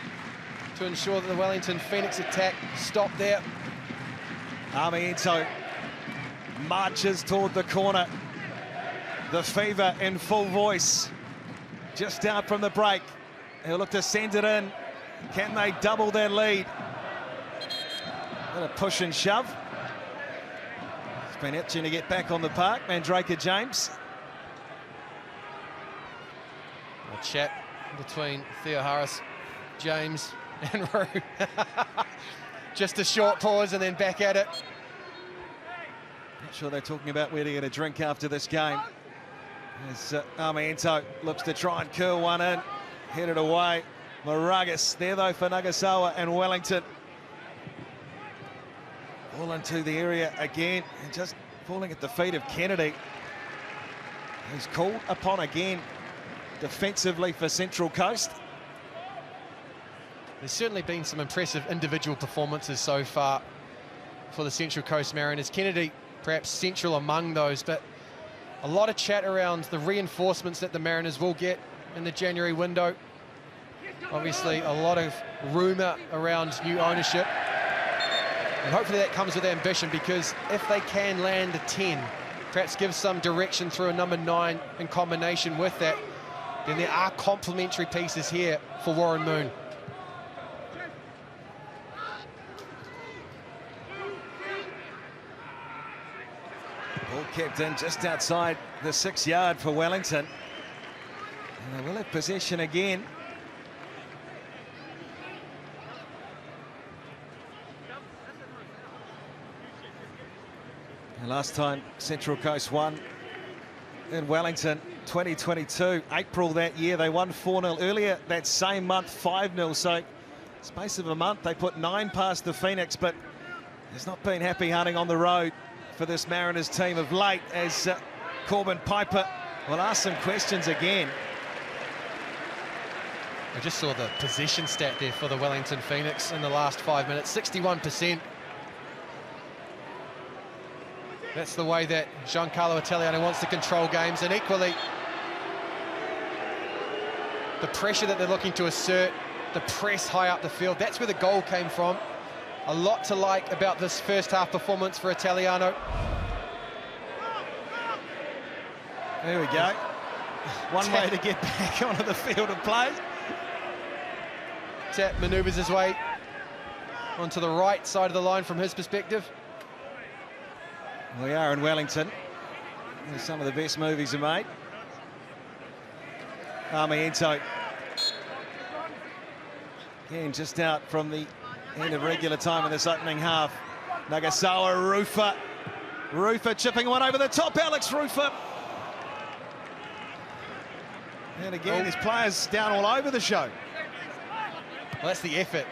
to ensure that the Wellington Phoenix attack stopped there. Armiento marches toward the corner. The fever in full voice. Just out from the break. He'll look to send it in. Can they double their lead? A push and shove. He's been itching to get back on the park, Mandrake James. A chat between Theo Harris, James and Rue. Just a short pause and then back at it. Not sure they're talking about where to get a drink after this game. As Armiento looks to try and curl one in, headed away. Moragas there though for Nagasawa and Wellington. All into the area again, and just falling at the feet of Kennedy, who's called upon again defensively for Central Coast. There's certainly been some impressive individual performances so far for the Central Coast Mariners. Kennedy perhaps central among those, but a lot of chat around the reinforcements that the Mariners will get in the January window. Obviously a lot of rumour around new ownership, and hopefully that comes with ambition, because if they can land a 10, perhaps give some direction through a number 9 in combination with that, then there are complementary pieces here for Warren Moon. Ball kept in just outside the 6-yard for Wellington. And they will have possession again. And last time Central Coast won in Wellington, 2022, April that year. They won 4-0 earlier that same month, 5-0. So, space of a month, they put 9 past the Phoenix, but there's not been happy hunting on the road for this Mariners team of late, as Corbin Piper will ask some questions again. I just saw the possession stat there for the Wellington Phoenix in the last 5 minutes, 61%. That's the way that Giancarlo Italiano wants to control games, and equally the pressure that they're looking to assert, the press high up the field, that's where the goal came from. A lot to like about this first half performance for Italiano. There we go. One way to get back onto the field of play. Tap manoeuvres his way onto the right side of the line from his perspective. We are in Wellington. There's some of the best movies are made. Armiento. Again, just out from the end of regular time in this opening half. Nagasawa, Rufer. Rufer chipping one over the top. Alex Rufer. And again, his players down all over the show. Well, that's the effort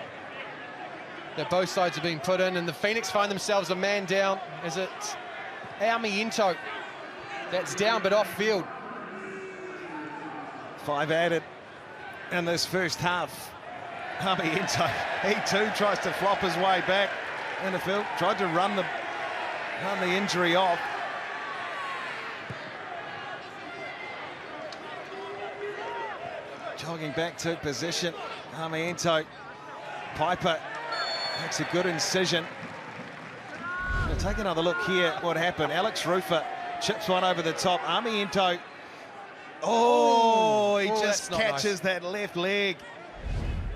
that both sides are being put in, and the Phoenix find themselves a man down as it's Armiento that's down but off field. 5 added in this first half. Armiento, he too tries to flop his way back in the field, tried to run the injury off. Jogging back to position, Armiento. Piper makes a good incision. We'll take another look here at what happened. Alex Rufer chips one over the top. Armiento, he just catches that left leg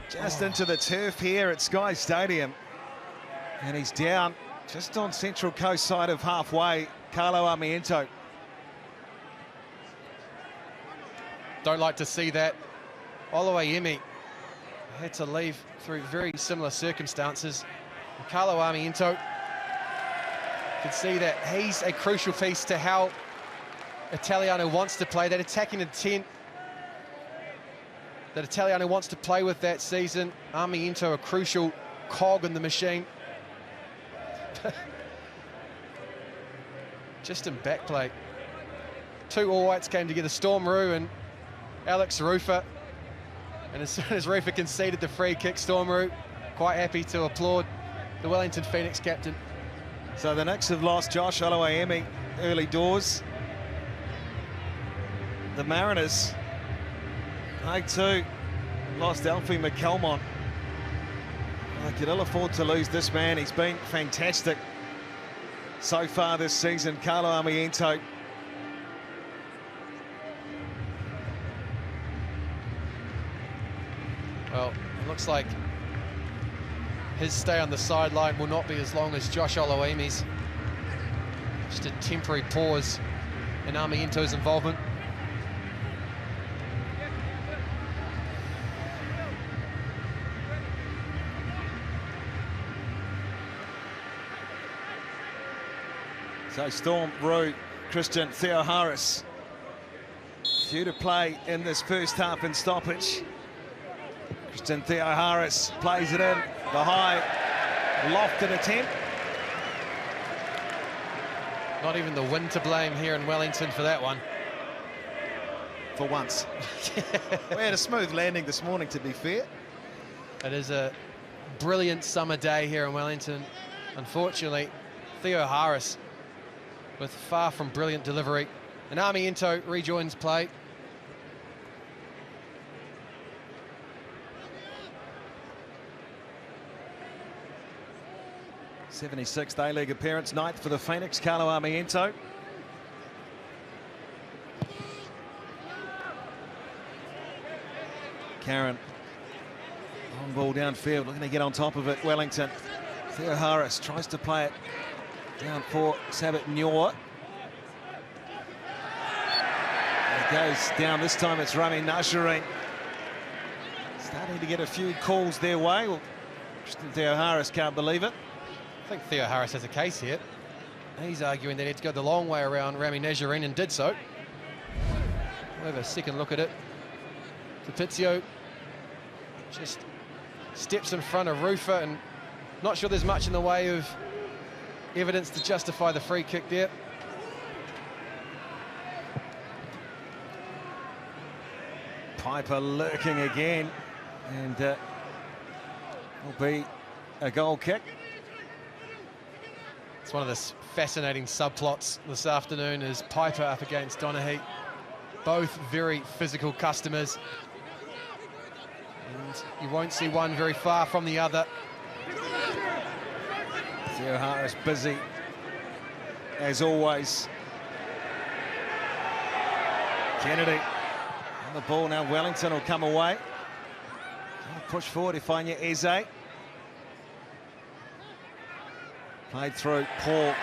just into the turf here at Sky Stadium. And he's down just on Central Coast side of halfway, Carlo Armiento. Don't like to see that. Oluwayemi had to leave through very similar circumstances. And Carlo Armiento, can see that he's a crucial piece to how Italiano wants to play, that attacking intent that Italiano wants to play with that season. Armiento, a crucial cog in the machine. Just in back play. 2 All Whites came together, Storm Roux and Alex Rufer. And as soon as Rufer conceded the free kick, Storm Roux quite happy to applaud the Wellington Phoenix captain. So the Knicks have lost Josh Oluwayemi early doors. The Mariners, they too lost Alfie McCalmont. They could ill afford to lose this man. He's been fantastic so far this season, Carlo Armiento. Well, it looks like his stay on the sideline will not be as long as Josh Oluwayemi's. Just a temporary pause in Armiento's involvement. So Storm Roux, Christian Theoharis. Few to play in this first half in stoppage. Christian Theoharis plays it in, the high lofted attempt. Not even the wind to blame here in Wellington for that one. For once. We had a smooth landing this morning, to be fair. It is a brilliant summer day here in Wellington. Unfortunately, Theoharis with far from brilliant delivery. And Armiento rejoins play. '76th A-League appearance, 9th for the Phoenix, Carlo Armiento. Karen, long ball downfield, looking to get on top of it, Wellington. Theoharis tries to play it down for Sabit Nyor. It goes down, this time it's Rami Nasharine. Starting to get a few calls their way. Well, Christian Theoharis can't believe it. I think Theoharis has a case here. He's arguing that he had to go the long way around Rami Nasharine and did so. We'll have a second look at it. Capizio just steps in front of Rufer, and not sure there's much in the way of evidence to justify the free kick there. Piper lurking again, and will be a goal kick. It's one of the fascinating subplots this afternoon is Piper up against Donaghy. Both very physical customers. And you won't see one very far from the other. Theo Harris busy, as always. Kennedy on the ball now. Wellington will come away. Push forward, Ifeanyi Eze. Played through Paul.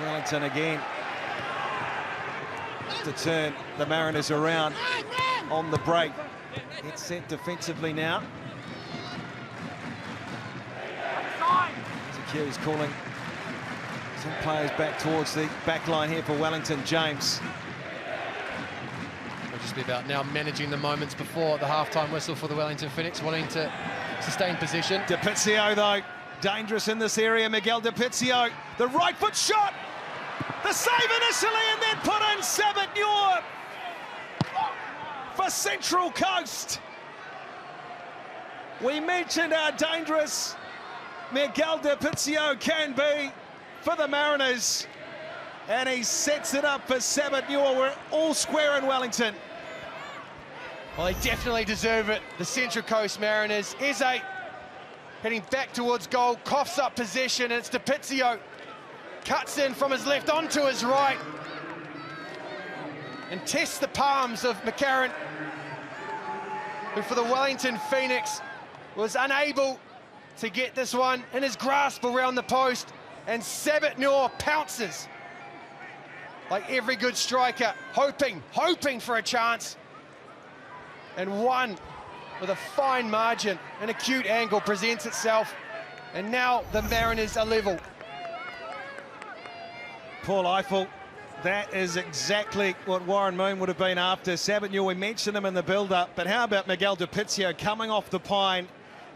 Wellington again to turn the Mariners around on the break. It's set defensively now. Is calling some players back towards the back line here for Wellington. James. It'll just be about now managing the moments before the half-time whistle for the Wellington Phoenix, wanting to sustain possession. DiPizio, though, dangerous in this area. Miguel DiPizio, the right foot shot, the save initially, and then put in Sabat-Nur for Central Coast. We mentioned how dangerous Miguel DiPizio can be for the Mariners, and he sets it up for Sabat-Nur. We're all square in Wellington. Well, they definitely deserve it, the Central Coast Mariners. Eze heading back towards goal, coughs up possession, and it's DiPizio. Cuts in from his left onto his right and tests the palms of McCarron, who for the Wellington Phoenix was unable to get this one in his grasp around the post, and Sabat-Nur pounces like every good striker, hoping for a chance, and one with a fine margin. An acute angle presents itself, and now the Mariners are level. Paul Eiffel, that is exactly what Warren Moon would have been after. Sabat-Nur, we mentioned him in the build-up, but how about Miguel DiPizio coming off the pine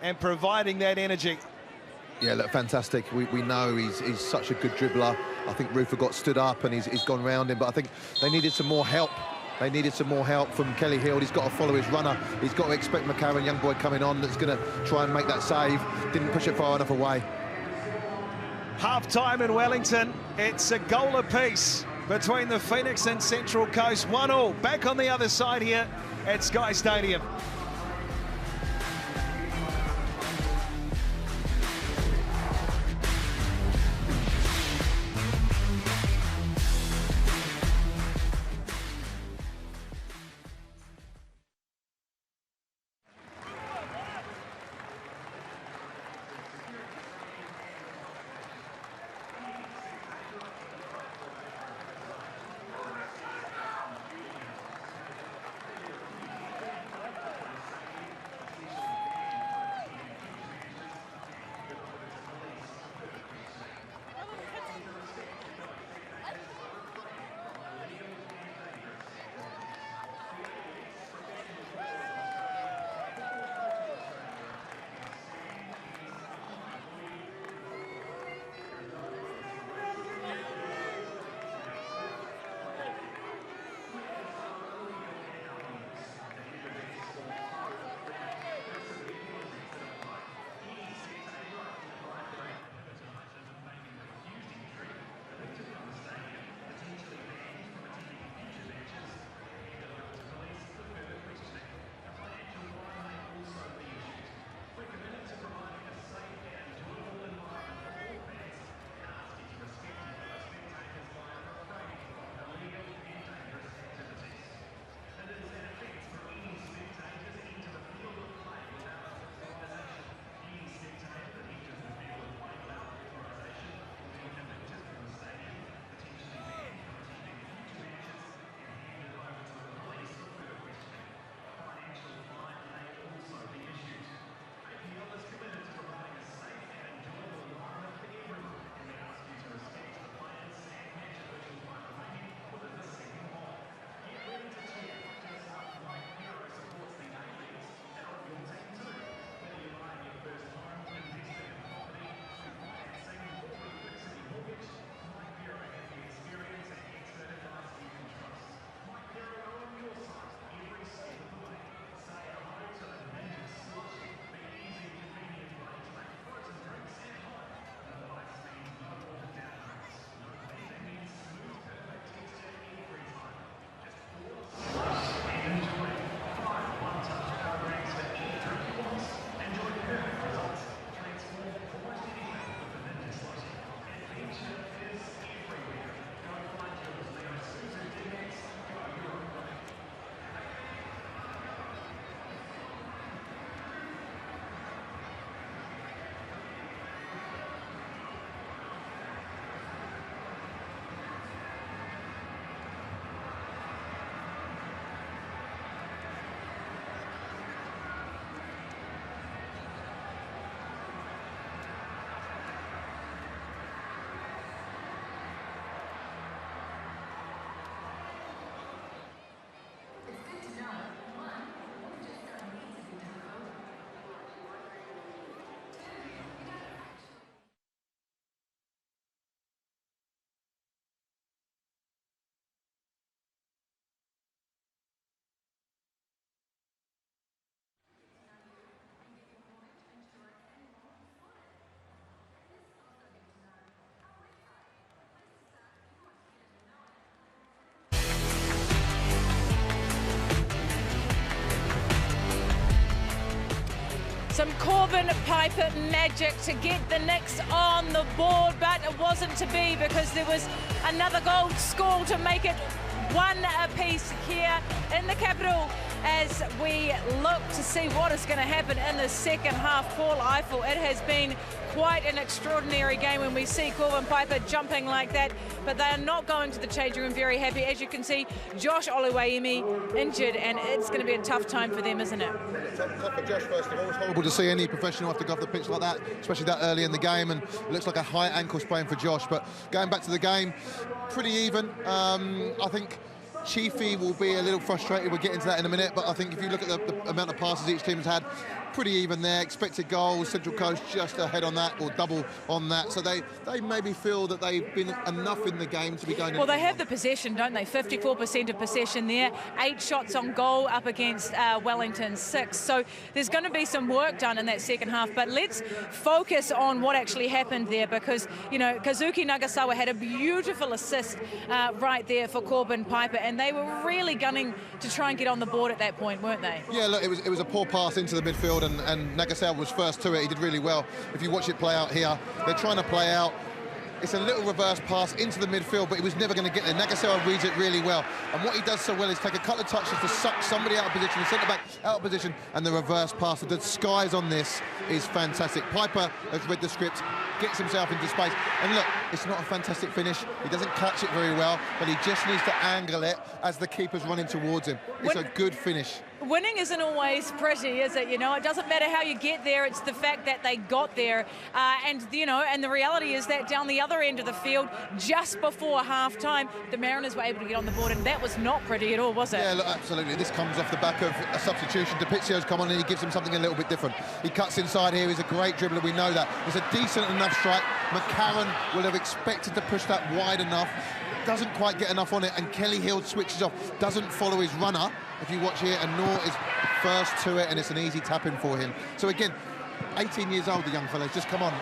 and providing that energy? Yeah, look, fantastic. We know he's such a good dribbler. I think Rufer got stood up and he's gone round him, but I think they needed some more help. They needed some more help from Kelly Hill. He's got to follow his runner. He's got to expect McCarron, young boy coming on, that's going to try and make that save. Didn't push it far enough away. Half-time in Wellington. It's a goal apiece between the Phoenix and Central Coast. 1-1. Back on the other side here at Sky Stadium. Some Corbin Piper magic to get the Knicks on the board, but it wasn't to be because there was another goal scored to make it one apiece here in the capital as we look to see what is going to happen in the second half. Paul Eiffel, it has been quite an extraordinary game when we see Corbin Piper jumping like that, but they are not going to the changing room very happy. As you can see, Josh Oluwaemi injured, and it's going to be a tough time for them, isn't it? Tough for Josh, first of all. It's horrible to see any professional have to go off the pitch like that, especially that early in the game, and it looks like a high ankle sprain for Josh. But going back to the game, pretty even. I think Chiefy will be a little frustrated. We'll get into that in a minute, but I think if you look at the amount of passes each team has had, pretty even there. Expected goals, Central Coast just ahead on that, or double on that. So they maybe feel that they've been enough in the game to be going. Well, they have the possession, don't they? 54% of possession there. 8 shots on goal up against Wellington 6. So there's going to be some work done in that second half. But let's focus on what actually happened there, because, you know, Kazuki Nagasawa had a beautiful assist right there for Corbin Piper, and they were really gunning to try and get on the board at that point, weren't they? Yeah, look, it was a poor pass into the midfield, and Nagasawa was first to it. He did really well. If you watch it play out here, they're trying to play out. It's a little reverse pass into the midfield, but he was never going to get there. Nagasawa reads it really well. And what he does so well is take a couple of touches to suck somebody out of position, the centre-back out of position, and the reverse pass. The disguise on this is fantastic. Piper has read the script, gets himself into space. And look, it's not a fantastic finish. He doesn't catch it very well, but he just needs to angle it as the keeper's running towards him. It's a good finish. Winning isn't always pretty, is it? You know, it doesn't matter how you get there. It's the fact that they got there. And the reality is that down the other end of the field, just before half-time, the Mariners were able to get on the board, and that was not pretty at all, was it? Yeah, look, absolutely. This comes off the back of a substitution. DiPizzio's come on and he gives him something a little bit different. He cuts inside here. He's a great dribbler. We know that. It's a decent enough strike. McCarron will have expected to push that wide enough. Doesn't quite get enough on it, and Kelly Hill switches off. Doesn't follow his runner, if you watch here, and Nor is first to it, and it's an easy tap-in for him. So again, 18 years old, the young fellas, just come on.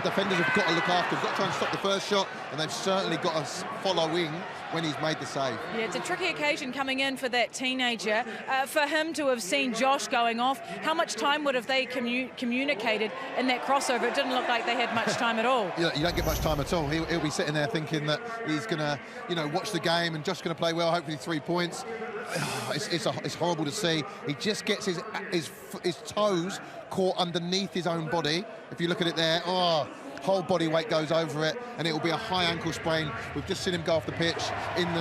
Defenders have got to look after him, got to try and stop the first shot, and they've certainly got to follow in when he's made the save. Yeah, it's a tricky occasion coming in for that teenager. For him to have seen Josh going off, how much time would have they communicated in that crossover? It didn't look like they had much time at all. You don't get much time at all. He'll be sitting there thinking that he's going to, watch the game and Josh's going to play well, hopefully 3 points. It's horrible to see. He just gets his toes caught underneath his own body. If you look at it there, whole body weight goes over it, and it will be a high ankle sprain. We've just seen him go off the pitch in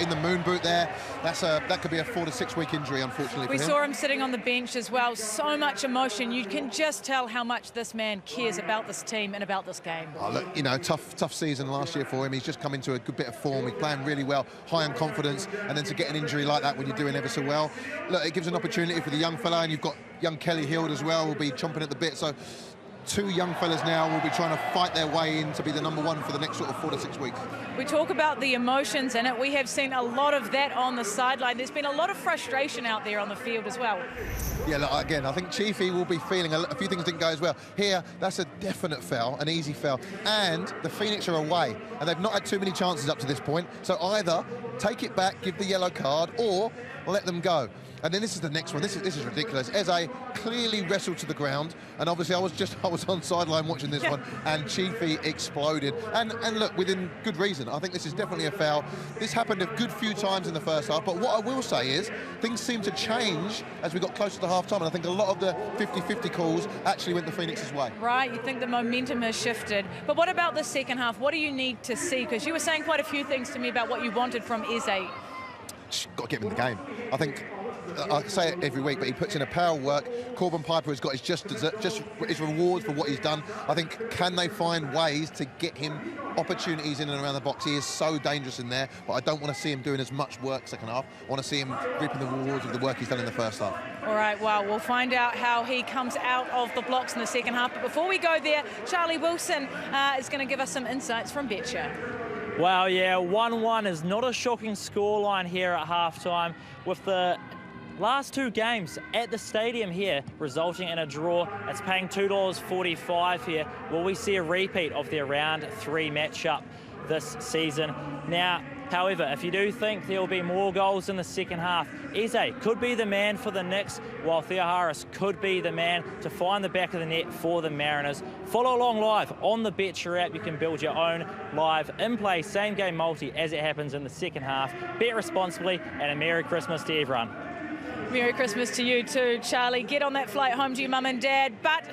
the moon boot there. That could be a 4 to 6 week injury, unfortunately. We saw him sitting on the bench as well. So much emotion. You can just tell how much this man cares about this team and about this game. Oh, look, tough season last year for him. He's just come into a good bit of form. He's playing really well, high on confidence, and then to get an injury like that when you're doing ever so well, look, it gives an opportunity for the young fella, and you've got young Kelly Hill as well, will be chomping at the bit. So 2 young fellas now will be trying to fight their way in to be the number 1 for the next sort of 4 to 6 weeks. We talk about the emotions in it. We have seen a lot of that on the sideline. There's been a lot of frustration out there on the field as well. Yeah, look, again, I think Chiefy will be feeling a few things didn't go as well. Here, that's a definite foul, an easy foul. And the Phoenix are away, and they've not had too many chances up to this point. So either take it back, give the yellow card, or let them go. And then this is the next one. This is ridiculous. Eze clearly wrestled to the ground, and obviously I was on sideline watching this one, and Chiefy exploded. And look, within good reason. I think this is definitely a foul. This happened a good few times in the first half, but what I will say is things seem to change as we got closer to half-time, and I think a lot of the 50-50 calls actually went the Phoenix's way. Right, you think the momentum has shifted. But what about the second half? What do you need to see? Because you were saying quite a few things to me about what you wanted from Eze. Just got to get him in the game. I think I say it every week, but he puts in a power work. Corbin Piper has got his just his reward for what he's done. I think, can they find ways to get him opportunities in and around the box? He is so dangerous in there, but I don't want to see him doing as much work second half. I want to see him reaping the rewards of the work he's done in the first half. All right, well, we'll find out how he comes out of the blocks in the second half. But before we go there, Charlie Wilson is going to give us some insights from Betcha. Wow, yeah, 1-1 is not a shocking scoreline here at halftime, with the last 2 games at the stadium here resulting in a draw. It's paying $2.45 here. Will we see a repeat of their round 3 matchup this season? Now, However, if you do think there will be more goals in the second half, Eze could be the man for the Knicks, while Theo Harris could be the man to find the back of the net for the Mariners. Follow along live on the Betcher app. You can build your own live in-play same-game multi as it happens in the second half. Bet responsibly, and a Merry Christmas to everyone. Merry Christmas to you too, Charlie. Get on that flight home to your mum and dad. But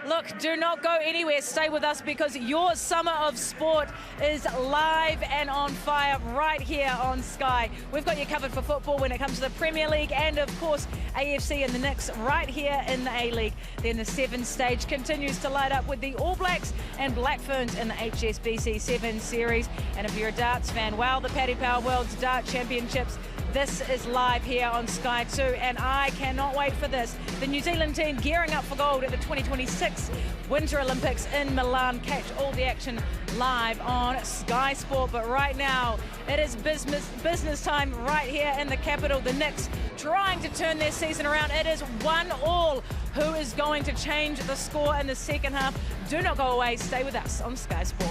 look, do not go anywhere. Stay with us because your summer of sport is live and on fire right here on Sky. We've got you covered for football when it comes to the Premier League and, of course, AFC and the Knicks right here in the A-League. Then the 7 stage continues to light up with the All Blacks and Black Ferns in the HSBC 7 Series. And if you're a darts fan, well, the Paddy Power World's Dart Championships, this is live here on Sky 2, and I cannot wait for this. The New Zealand team gearing up for gold at the 2026 Winter Olympics in Milan. Catch all the action live on Sky Sport. But right now, it is business time right here in the capital. The Knicks trying to turn their season around. It is 1-1. Who is going to change the score in the second half? Do not go away. Stay with us on Sky Sport.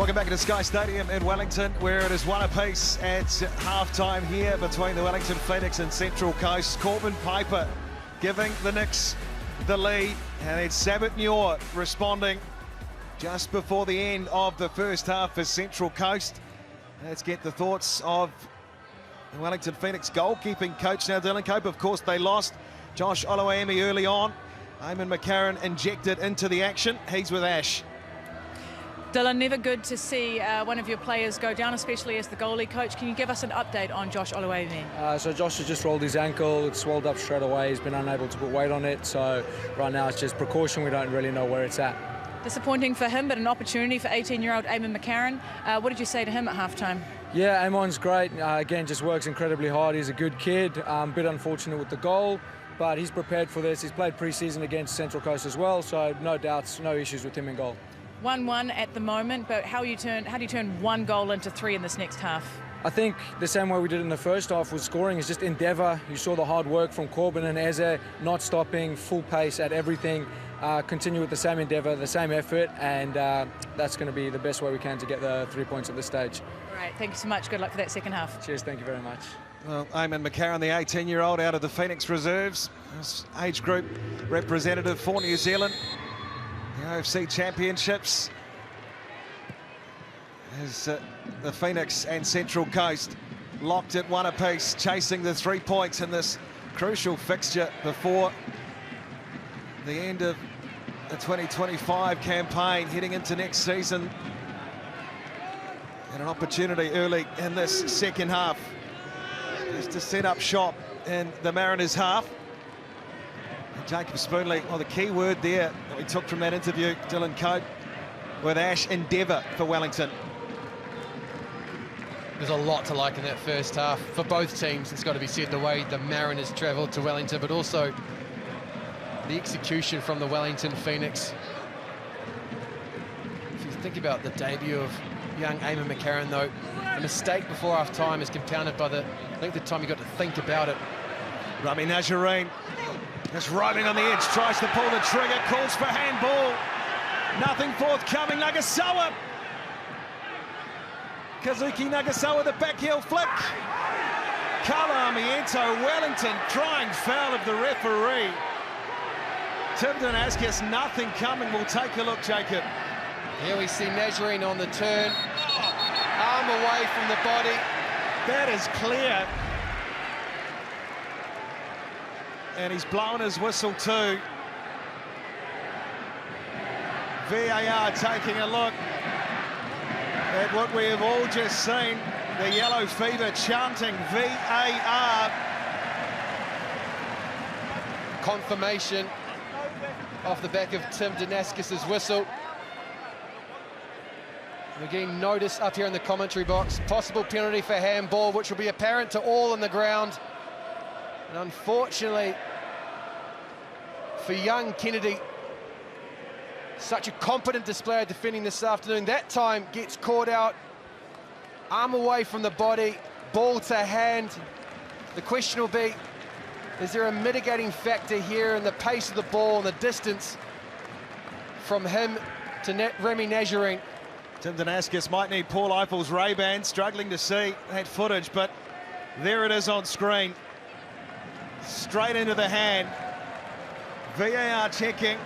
Welcome back to Sky Stadium in Wellington, where it is one apiece at half-time here between the Wellington Phoenix and Central Coast. Corbin Piper giving the Knicks the lead, and it's Sabit Muir responding just before the end of the first half for Central Coast. Let's get the thoughts of the Wellington Phoenix goalkeeping coach now, Dylan Cope. Of course, they lost Josh Oluwayemi early on. Eamon McCarron injected into the action. He's with Ash. Dylan, never good to see one of your players go down, especially as the goalie coach. Can you give us an update on Josh Oluwayemi? So Josh has just rolled his ankle. It swelled up straight away. He's been unable to put weight on it. So right now it's just precaution. We don't really know where it's at. Disappointing for him, but an opportunity for 18-year-old Eamon McCarron. What did you say to him at halftime? Yeah, Eamon's great. Again, just works incredibly hard. He's a good kid. A bit unfortunate with the goal, but he's prepared for this. He's played pre-season against Central Coast as well, so no doubts, no issues with him in goal. 1-1 at the moment, but how do you turn one goal into three in this next half? I think the same way we did in the first half with scoring is just endeavour. You saw the hard work from Corbin and Eze, not stopping, full pace at everything. Continue with the same endeavour, the same effort, and that's going to be the best way we can to get the 3 points at this stage. All right, thank you so much. Good luck for that second half. Cheers, thank you very much. Well, Eamon McCarron, the 18-year-old out of the Phoenix reserves, age group representative for New Zealand, the OFC Championships. As the Phoenix and Central Coast locked at one apiece, chasing the 3 points in this crucial fixture before the end of the 2025 campaign, heading into next season. And an opportunity early in this second half just to set up shop in the Mariners' half. And Jacob Spoonley, well, the key word there that we took from that interview, Dylan Cope, with Ash, endeavour for Wellington. There's a lot to like in that first half for both teams. It's got to be said, the way the Mariners travelled to Wellington, but also the execution from the Wellington Phoenix. If you think about the debut of young Eamon McCarron, though, the mistake before half-time is compounded by the length of time you got to think about it. Rami Najjarine just riding on the edge, tries to pull the trigger, calls for handball. Nothing forthcoming. Nagasawa. Kazuki Nagasawa, the back heel flick. Carlo Amiento, Wellington trying foul of the referee. Tim Danaskis, nothing coming. We'll take a look, Jacob. Here we see Najjarine on the turn. Arm away from the body. That is clear. And he's blown his whistle too. VAR taking a look at what we have all just seen. The yellow fever chanting VAR. Confirmation off the back of Tim Danaskis' whistle. And again, notice up here in the commentary box, possible penalty for handball, which will be apparent to all on the ground. And unfortunately, for young Kennedy, such a competent display of defending this afternoon, that time gets caught out. Arm away from the body, ball to hand. The question will be, is there a mitigating factor here in the pace of the ball and the distance from him to Remy Najjarine? Tim Danaskis might need Paul Eiffel's Ray-Ban, struggling to see that footage, but there it is on screen. Straight into the hand. VAR checking.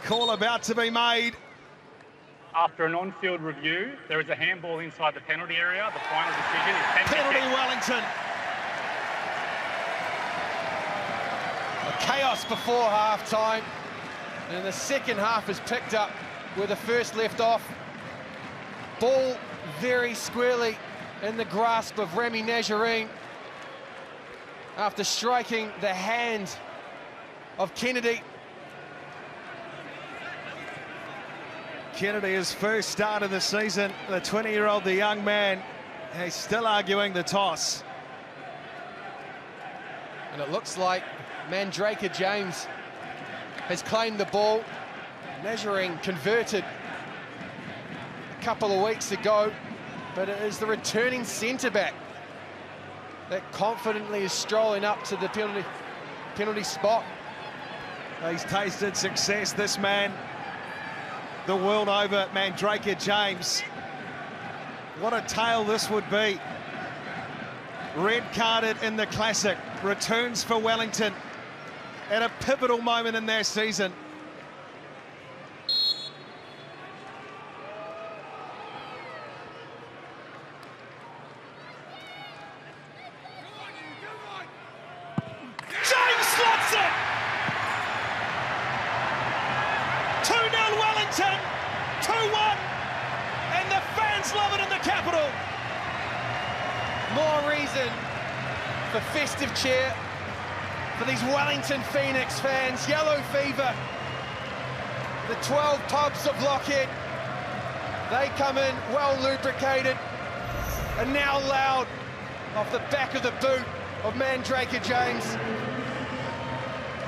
Call about to be made. After an on-field review, there is a handball inside the penalty area. The final decision is Penalty Wellington. A chaos before half-time. And the second half is picked up where the first left off. Ball very squarely in the grasp of Remy Najjarine after striking the hand of Kennedy. Kennedy, his first start of the season, the 20-year-old, the young man, he's still arguing the toss. And it looks like Mandraker James has claimed the ball. Najjarine converted a couple of weeks ago, but it is the returning centre-back that confidently is strolling up to the penalty spot. He's tasted success, this man, the world over, Mandrake James. What a tale this would be. Red carded in the Classic, returns for Wellington at a pivotal moment in their season. James slots it! 2-0 Wellington, 2-1, and the fans love it in the capital. More reason for festive cheer for these Wellington Phoenix fans. Yellow fever. The 12 pubs of Lockheed, they come in well lubricated and now loud off the back of the boot of Mandrake James.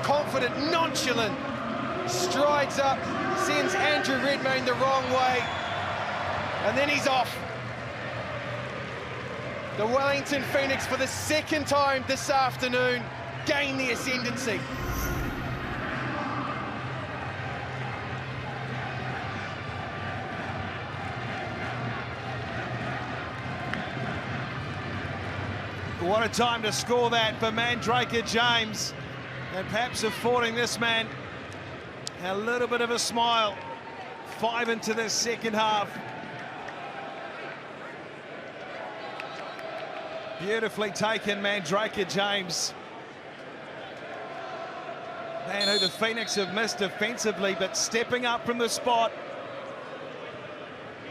Confident, nonchalant, strides up, sends Andrew Redmayne the wrong way, and then he's off. The Wellington Phoenix, for the second time this afternoon, gain the ascendancy. What a time to score that for Mandrake James, and perhaps affording this man a little bit of a smile. 5 into the second half. Beautifully taken, Mandrake James. Man who the Phoenix have missed defensively, but stepping up from the spot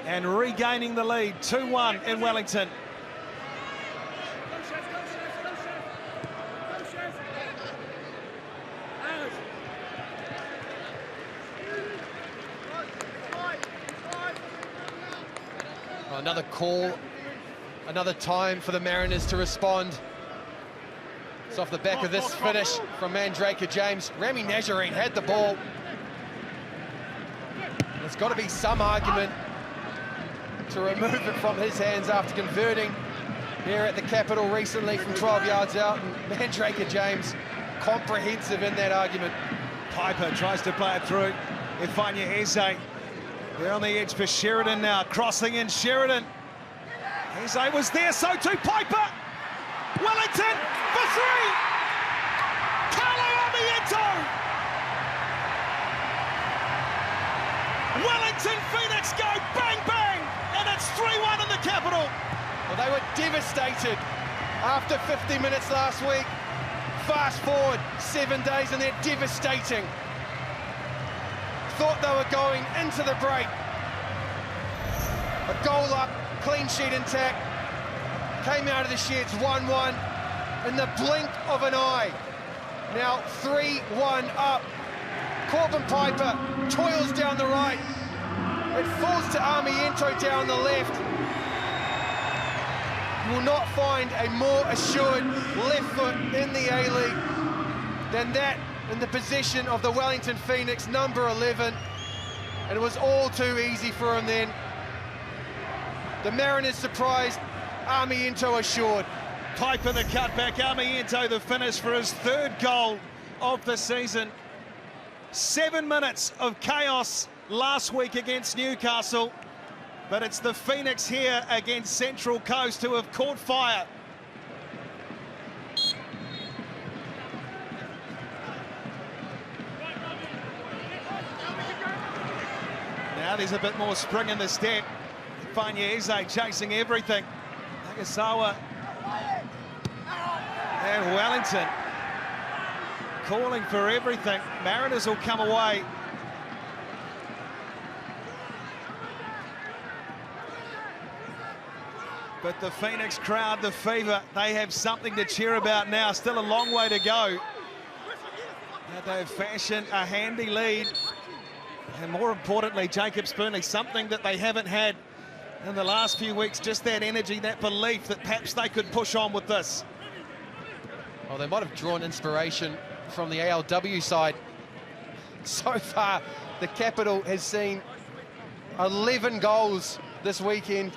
and regaining the lead. 2-1 in Wellington. Another call, another time for the Mariners to respond. It's off the back of this finish from Mandrake James. Rami Nazarene had the ball. There's got to be some argument to remove it from his hands after converting here at the Capitol recently from 12 yards out. And Mandrake James comprehensive in that argument. Piper tries to play it through. Ifanya Eze. They're on the edge for Sheridan now, crossing in Sheridan. Eze was there, so too Piper. Wellington for 3. Carlo Amiento. Wellington Phoenix go bang bang, and it's 3-1 in the capital. Well, they were devastated after 50 minutes last week. Fast forward 7 days and they're devastating. Thought they were going into the break. A goal up, clean sheet intact. Came out of the sheds 1-1 in the blink of an eye. Now 3-1 up. Corbin Piper toils down the right. It falls to Amiento down the left. You will not find a more assured left foot in the A-League than that in the possession of the Wellington Phoenix, number 11. And it was all too easy for him then. The Mariners surprised, Amiento assured. Piper the cutback, Amiento the finish for his 3rd goal of the season. 7 minutes of chaos last week against Newcastle, but it's the Phoenix here against Central Coast who have caught fire. Now there's a bit more spring in the step. Ifanya Eze chasing everything. Nagasawa and Wellington calling for everything. Mariners will come away. But the Phoenix crowd, the fever, they have something to cheer about now. Still a long way to go. Now they've fashioned a handy lead. And more importantly, Jacob Spoonley, something that they haven't had in the last few weeks, just that energy, that belief that perhaps they could push on with this. Well, they might have drawn inspiration from the ALW side. So far, the Capital has seen 11 goals this weekend.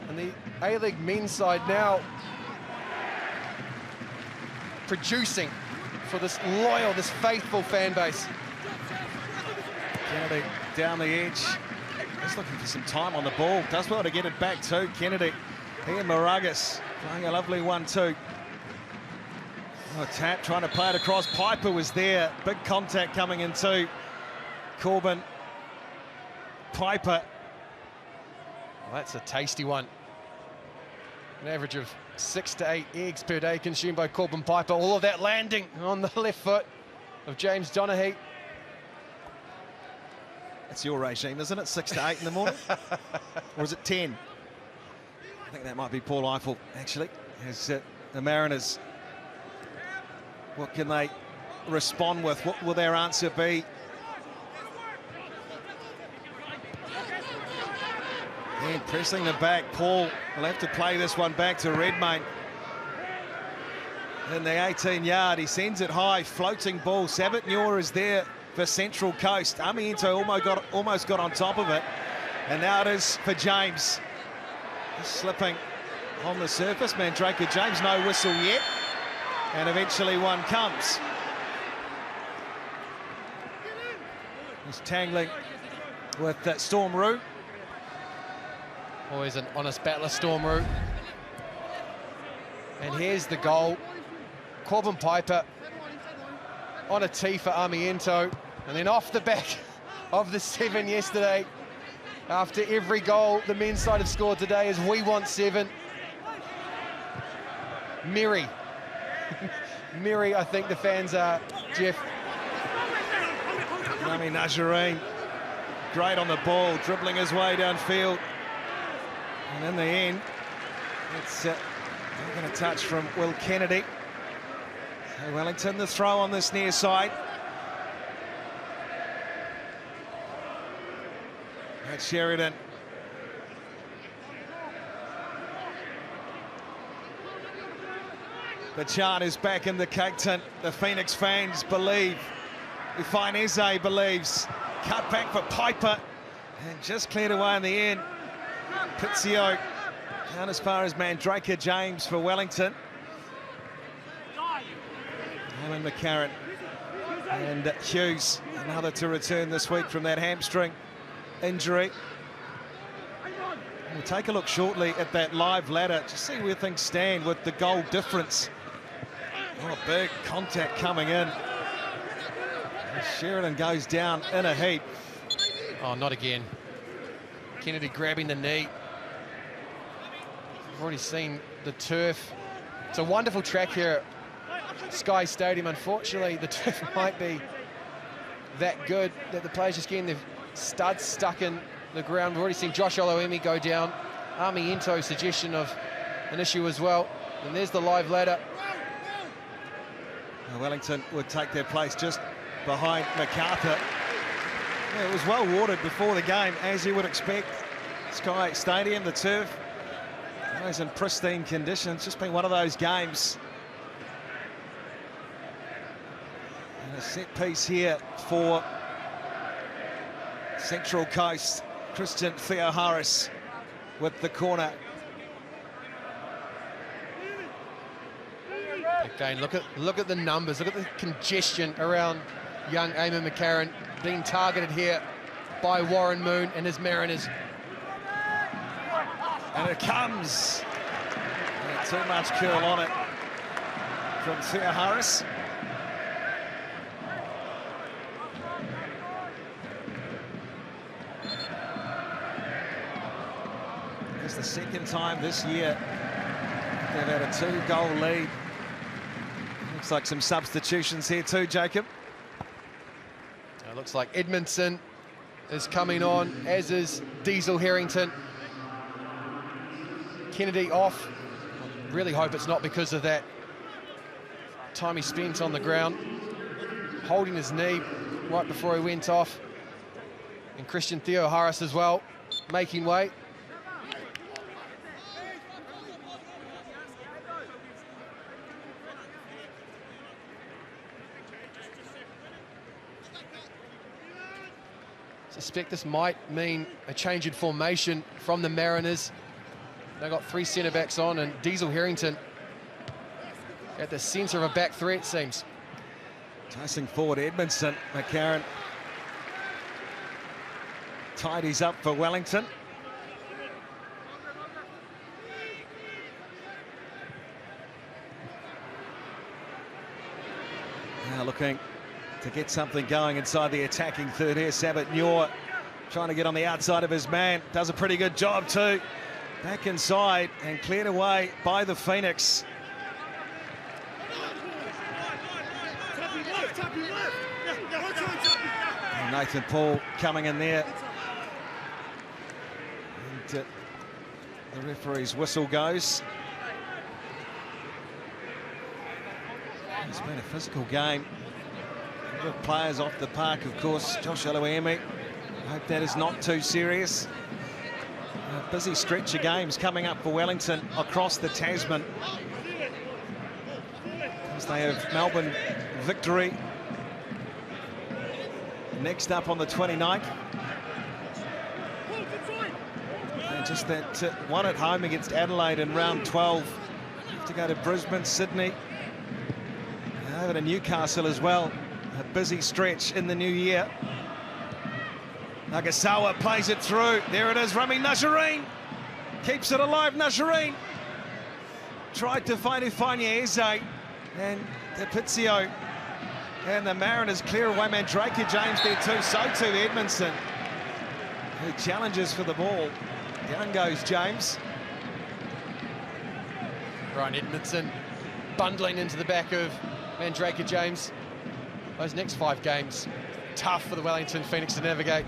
And the A-League men's side now producing for this loyal, this faithful fan base. Kennedy down the edge. Just looking for some time on the ball. Does well to get it back to Kennedy. He and Moragas playing a lovely 1-2. Oh, tap trying to play it across. Piper was there. Big contact coming in too. Corbin. Piper. Well, that's a tasty one. An average of 6 to 8 eggs per day consumed by Corbin Piper. All of that landing on the left foot of James Donaghy. That's your regime, isn't it? 6 to 8 in the morning? Or is it 10? I think that might be Paul Eiffel, actually. As the Mariners, what can they respond with? What will their answer be? And pressing the back, Paul will have to play this one back to Redmayne. In the 18-yard, he sends it high, floating ball. Sabatnur is there for Central Coast. Amiento almost got on top of it. And now it is for James. Just slipping on the surface. Mandraker James, no whistle yet. And eventually one comes. He's tangling with Storm Roux. Always an honest battler, Storm Roux. And here's the goal. Corbin Piper on a tee for Amiento. And then off the back of the 7 yesterday. After every goal the men's side have scored today is we want 7. Merry. Merry, I think the fans are, Jeff. Rami Najareen, great on the ball, dribbling his way downfield. And in the end, it's not going to touch from Will Kennedy. So Wellington, the throw on this near side. That's Sheridan. The chant is back in the Cake Tin. The Phoenix fans believe. Ufaineze believes. Cut back for Piper. And just cleared away in the end. Pizio down as far as Mandraker James for Wellington. Alan McCarron and Hughes, another to return this week from that hamstring injury. We'll take a look shortly at that live ladder to see where things stand with the goal difference. Oh, big contact coming in. And Sheridan goes down in a heap. Oh, not again. Kennedy grabbing the knee. We've already seen the turf. It's a wonderful track here at Sky Stadium. Unfortunately, the turf might be that good that the players just getting their studs stuck in the ground. We've already seen Josh Oloemi go down. Amiento suggestion of an issue as well. And there's the live ladder. Wellington would take their place just behind MacArthur. Yeah, it was well watered before the game, as you would expect. Sky Stadium, the turf, always in pristine condition. It's just been one of those games. And a set piece here for Central Coast. Christian Theoharis with the corner. Again, look at the numbers, look at the congestion around young Eamon McCarron being targeted here by Warren Moon and his Mariners. And it comes. Too much curl on it from Theoharis. It's the second time this year they've had a 2-goal lead. Looks like some substitutions here too, Jacob. It looks like Edmondson is coming on, as is Diesel Harrington. Kennedy off. Really hope it's not because of that time he spent on the ground, holding his knee right before he went off. And Christian Theoharis as well, making way. Suspect this might mean a change in formation from the Mariners. They've got 3 centre-backs on, and Diesel Harrington at the centre of a back three, it seems. Chasing forward Edmondson. McCarron tidies up for Wellington. Now looking to get something going inside the attacking third here. Sabat Nyor trying to get on the outside of his man. Does a pretty good job too. Back inside and cleared away by the Phoenix. And Nathan Paul coming in there. And the referee's whistle goes. It's been a physical game. A lot of players off the park, of course. Josh Aloiemi. Hope that is not too serious. A busy stretch of games coming up for Wellington across the Tasman. As they have Melbourne victory next up on the 29th. And just that one at home against Adelaide in round 12. Have to go to Brisbane, Sydney, over to Newcastle as well. A busy stretch in the new year. Nagasawa plays it through. There it is, Rami Najarine. Keeps it alive, Najarine. Tried to find Ifeanyi Eze and DePizio. And the Mariners clear away. Mandrake James there too. So too Edmondson, who challenges for the ball. Down goes James. Ryan Edmondson bundling into the back of Mandrake James. Those next 5 games, tough for the Wellington Phoenix to navigate.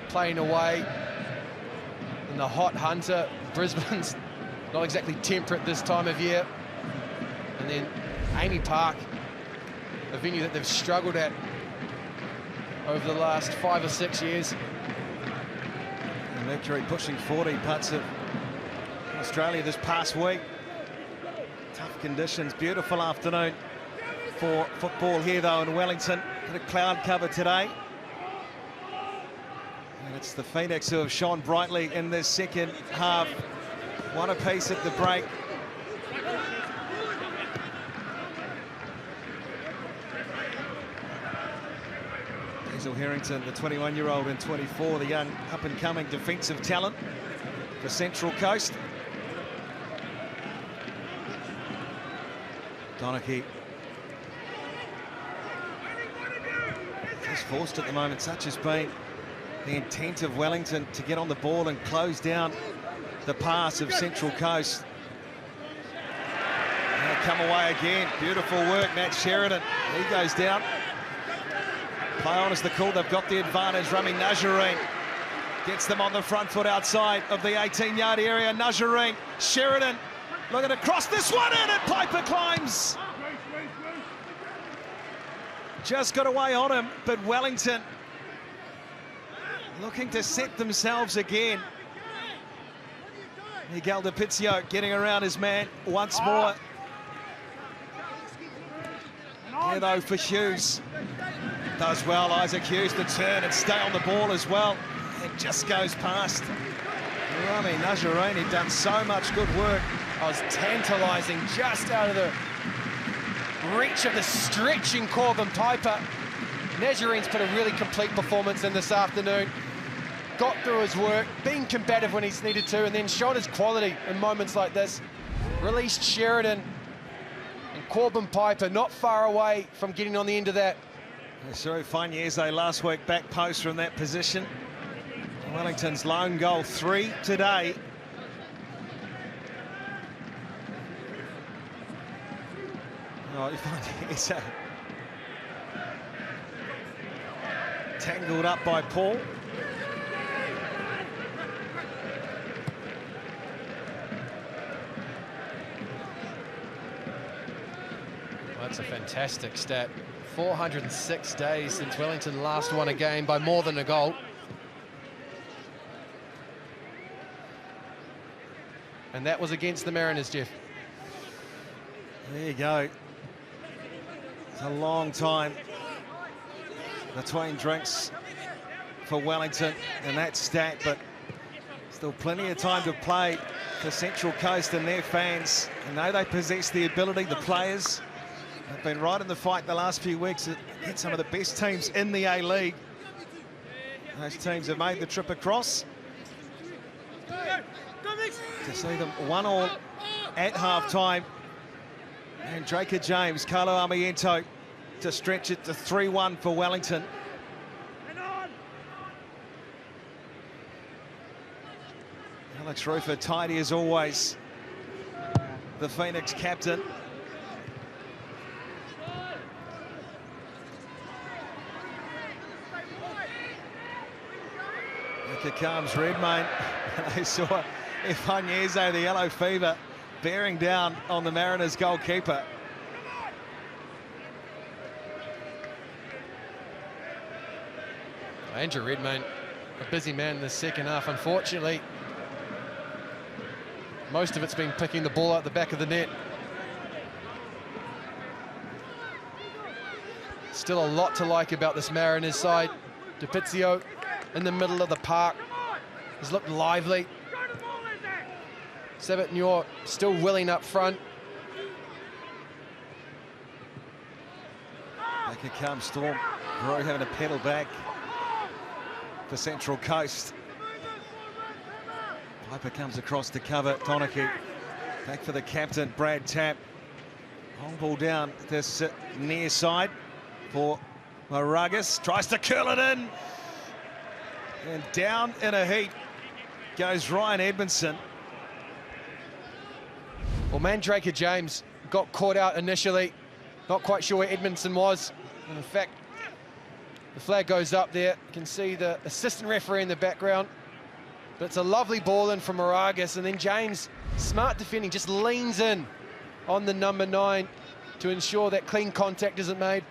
Playing away in the hot Hunter. Brisbane's not exactly temperate this time of year. And then Amy Park, a venue that they've struggled at over the last 5 or 6 years. And Mercury pushing 40 putts of Australia this past week. Tough conditions, beautiful afternoon for football here though in Wellington. Got a cloud cover today. And it's the Phoenix who have shone brightly in this second half. One apiece at the break. Hazel Harrington, the 21-year-old, and 24, the young up-and-coming defensive talent for Central Coast. Donachie just forced at the moment. Such has been the intent of Wellington to get on the ball and close down the pass of Central Coast. Now come away again. Beautiful work, Matt Sheridan. He goes down. Play on is the call. They've got the advantage. Rami Najarine gets them on the front foot outside of the 18-yard area. Najarine, Sheridan looking to cross this one in, and Piper climbs. Just got away on him, but Wellington looking to set themselves again. Miguel DePizio getting around his man once more. Here though for Hughes. Does well, Isaac Hughes, to turn and stay on the ball as well. It just goes past. Rami Najarine, he'd done so much good work. I was tantalising just out of the reach of the stretching Corbin Piper. Najarine's put a really complete performance in this afternoon. Got through his work, being combative when he's needed to, and then shown his quality in moments like this. Released Sheridan, and Corbin Piper not far away from getting on the end of that. Sorry, Ifeanyi last week, back post from that position. Wellington's lone goal, 3 today. Oh, Ifeanyi tangled up by Paul. Well, that's a fantastic stat. 406 days since Wellington last won a game by more than a goal. And that was against the Mariners, Jeff. There you go. It's a long time between drinks for Wellington and that stat, but still plenty of time to play for Central Coast and their fans. And know they possess the ability, the players, They've been right in the fight the last few weeks against some of the best teams in the A-League. Those teams have made the trip across. To see them 1-1 at half-time. And Draker James, Carlo Armiento to stretch it to 3-1 for Wellington. Alex Rufer, tidy as always, the Phoenix captain. Here comes Redmayne. They saw Ifanyeze, the yellow fever, bearing down on the Mariners goalkeeper. Andrew Redmayne, a busy man in the second half, unfortunately. Most of it's been picking the ball out the back of the net. Still a lot to like about this Mariners side. DiPizio in the middle of the park has looked lively. Sabat-Njor still willing up front. Back here comes Storm. Rowe having to pedal back for Central Coast. Piper comes across to cover Donachie. Back for the captain, Brad Tapp. Long ball down this near side for Moragas. Tries to curl it in. And down in a heap goes Ryan Edmondson. Well, Mandraker James got caught out initially. Not quite sure where Edmondson was. And in fact, the flag goes up there. You can see the assistant referee in the background. But it's a lovely ball in from Moragas, and then James, smart defending, just leans in on the number 9 to ensure that clean contact isn't made.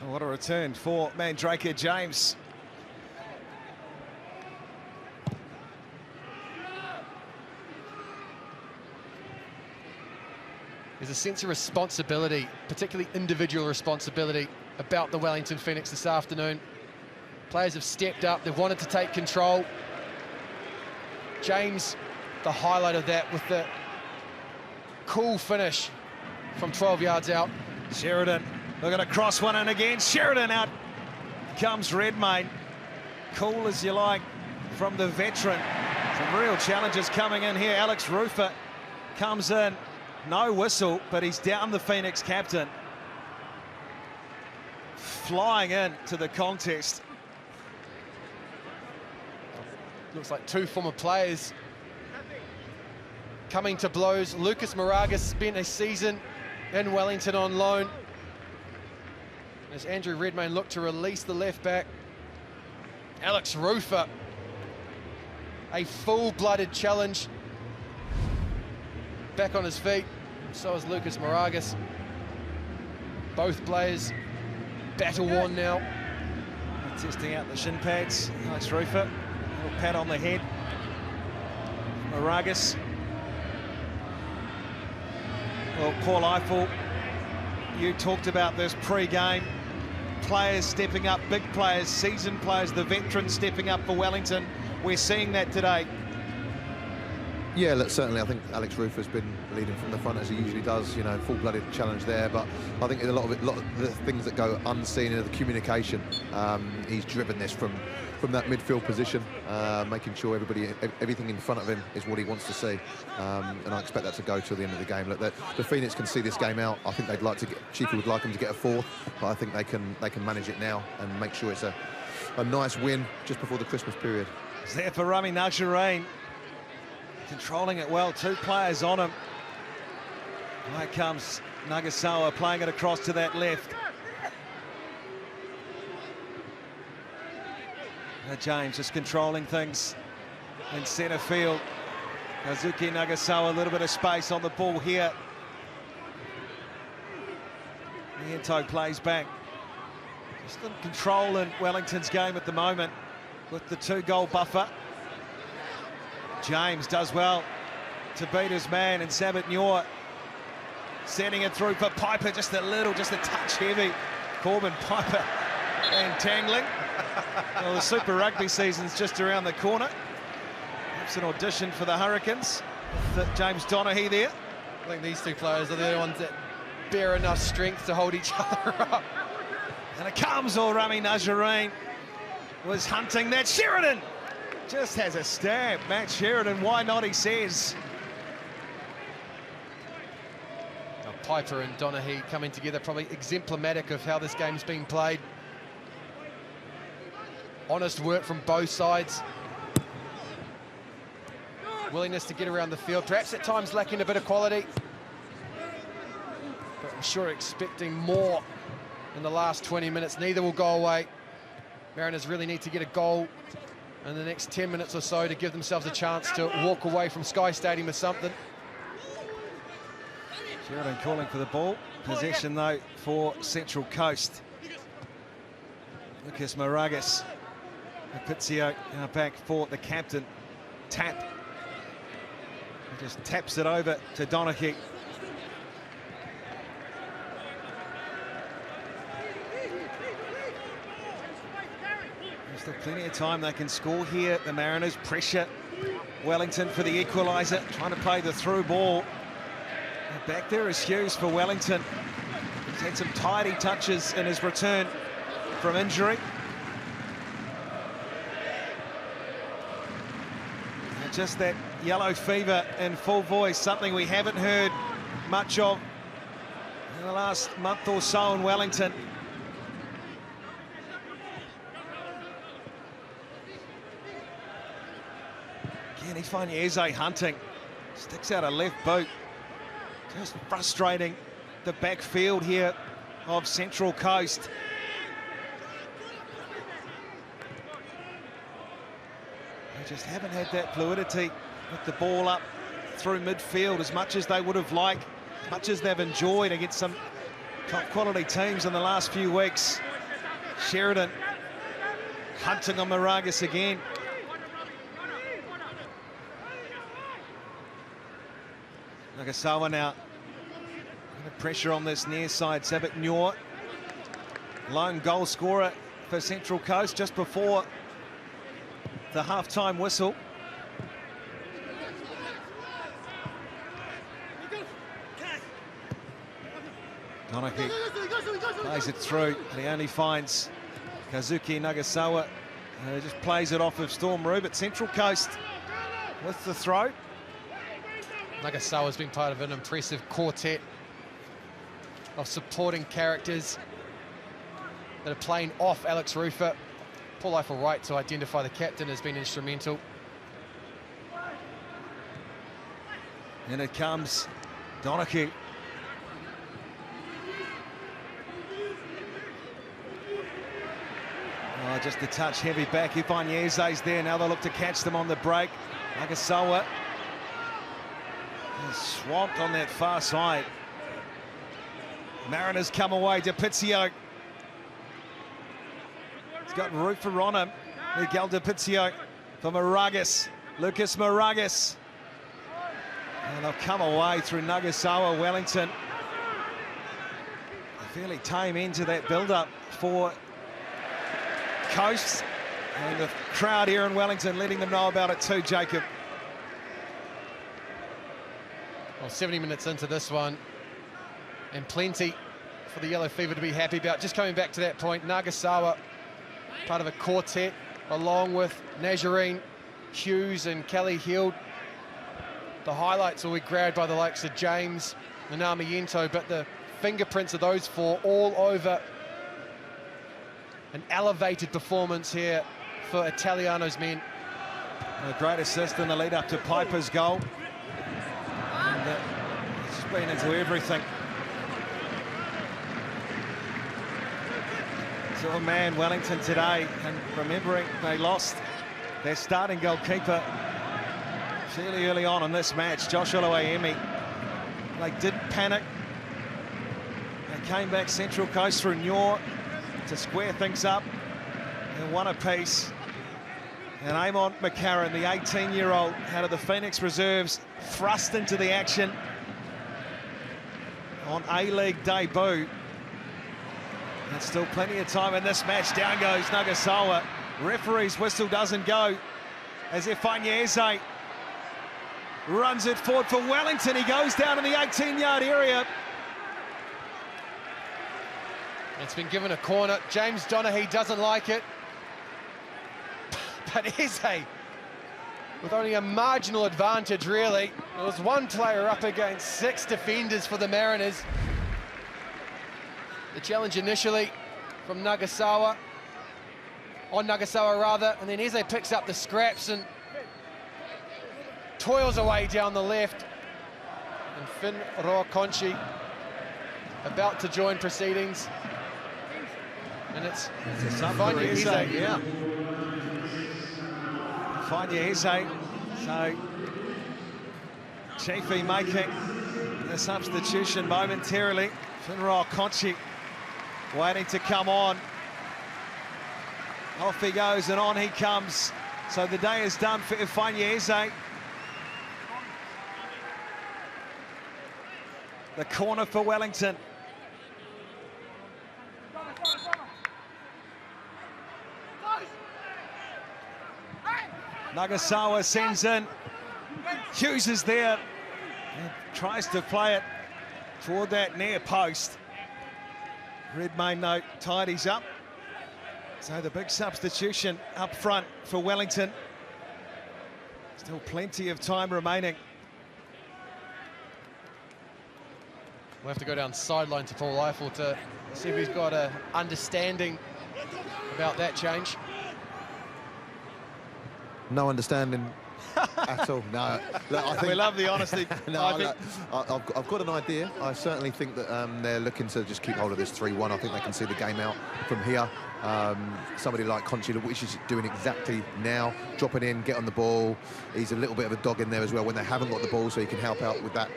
What a return for Mandraker James. There's a sense of responsibility, particularly individual responsibility, about the Wellington Phoenix this afternoon. Players have stepped up, they've wanted to take control. James, the highlight of that with the cool finish from 12 yards out. Sheridan, they're going to cross one in again. Sheridan out comes Redmayne. Cool as you like from the veteran. Some real challenges coming in here. Alex Rufer comes in. No whistle, but he's down the Phoenix captain. Flying in to the contest. Looks like two former players coming to blows. Lucas Moragas spent a season in Wellington on loan. As Andrew Redmayne looked to release the left back. Alex Rufer, a full-blooded challenge. Back on his feet, so is Lucas Moragas. Both players battle-worn now. Testing out the shin pads. Alex Rufer, a little pat on the head. Moragas. Well, Paul Eiffel, you talked about this pre-game. Players stepping up, big players, seasoned players, the veterans stepping up for Wellington. We're seeing that today. Yeah, look, certainly I think Alex Rufer's been leading from the front as he usually does, you know, full-blooded challenge there, but I think a lot of the things that go unseen are the communication. He's driven this from that midfield position, making sure everything in front of him is what he wants to see, and I expect that to go till the end of the game. Look, the Phoenix can see this game out. I think they'd like to Chiefy would like them to get a 4th, but I think they can manage it now and make sure it's a nice win just before the Christmas period. It's there for Rami Najarine. Controlling it well, 2 players on him. Here comes Nagasawa playing it across to that left. James just controlling things in centre field. Kazuki Nagasawa, a little bit of space on the ball here. Niento plays back. Just in control in Wellington's game at the moment with the 2-goal buffer. James does well to beat his man, and Sabat-Njor sending it through for Piper, just a touch heavy. Corbin, Piper entangling. Well, the Super Rugby season's just around the corner. Perhaps an audition for the Hurricanes with James Donaghy there. I think these two players are the only ones that bear enough strength to hold each other up. And it comes, all Rami Najjarine was hunting that. Sheridan just has a stab. Matt Sheridan, why not, he says. Now, Piper and Donaghy coming together, probably exemplamatic of how this game's been played. Honest work from both sides. Willingness to get around the field, perhaps at times lacking a bit of quality. But I'm sure expecting more in the last 20 minutes. Neither will go away. Mariners really need to get a goal in the next 10 minutes or so to give themselves a chance to walk away from Sky Stadium with something. Sheridan calling for the ball. Possession, though, for Central Coast. Lucas Moragas. Apizio now back for the captain. Tap. He just taps it over to Donaghy. There's still plenty of time they can score here. The Mariners pressure Wellington for the equaliser, trying to play the through ball. And back there is Hughes for Wellington. He's had some tidy touches in his return from injury. And just that yellow fever in full voice, something we haven't heard much of in the last month or so in Wellington. Again, Ifanieze hunting, sticks out a left boot. Just frustrating the backfield here of Central Coast. They just haven't had that fluidity with the ball up through midfield as much as they would have liked, as much as they've enjoyed against some top quality teams in the last few weeks. Sheridan hunting on Moragas again. Nagasawa now under pressure on this near side. Sabit Nyor, lone goal scorer for Central Coast just before the half-time whistle. Donaghy plays it through, and he only finds Kazuki Nagasawa. Just plays it off of Storm Rue, but Central Coast with the throw. Nagasawa's been part of an impressive quartet of supporting characters that are playing off Alex Rufer. Paul Eiffel Wright to identify the captain has been instrumental. And it comes Donaghy. Oh, just a touch heavy back. Ibañez's there. Now they'll look to catch them on the break. Nagasawa is swamped on that far side. Mariners come away. D'Apizio. He's got Rufer on him. Miguel D'Apizio for Moragas. Lucas Moragas. And they'll come away through Nagasawa. Wellington. A fairly tame end to that build-up for Coast. And the crowd here in Wellington letting them know about it too, Jacob. Well, 70 minutes into this one, and plenty for the Yellow Fever to be happy about. Just coming back to that point, Nagasawa, part of a quartet, along with Najjarine, Hughes and Kelly Hield. The highlights will be grabbed by the likes of James and Armiento, but the fingerprints of those four all over an elevated performance here for Italiano's men. A great assist in the lead up to Piper's goal. And it's been into everything. So a man, Wellington today, and remembering they lost their starting goalkeeper fairly early on in this match, Josh Oluwaemi. They did panic. They came back Central Coast through Nyor to square things up and one apiece. And Amon McCarron, the 18-year-old out of the Phoenix reserves, thrust into the action on A-League debut. And still plenty of time in this match. Down goes Nagasawa. Referee's whistle doesn't go as Ifanieze runs it forward for Wellington. He goes down in the 18-yard area. It's been given a corner. James Donaghy doesn't like it. But Eze, with only a marginal advantage, really. There was one player up against 6 defenders for the Mariners. The challenge initially from Nagasawa, on Nagasawa rather, and then Eze picks up the scraps and toils away down the left. And Finn Roa-Conchi about to join proceedings. And it's Fanya Eze. Yeah. Fanya Eze. So Chiefy making the substitution momentarily. Finn Roa-Conchi waiting to come on. Off he goes and on he comes. So the day is done for Fanya Eze. The corner for Wellington. Nagasawa sends in. Hughes is there. And tries to play it toward that near post. Redmayne, though, tidies up. So the big substitution up front for Wellington. Still plenty of time remaining. We'll have to go down sideline to Paul Eiffel to see if he's got an understanding about that change. No understanding at all. No, look, I think, we love the honesty. No, I've got an idea. I certainly think that they're looking to just keep hold of this 3-1. I think they can see the game out from here. Somebody like Conchi, which is doing exactly now, dropping in, get on the ball. He's a little bit of a dog in there as well when they haven't got the ball, so he can help out with that,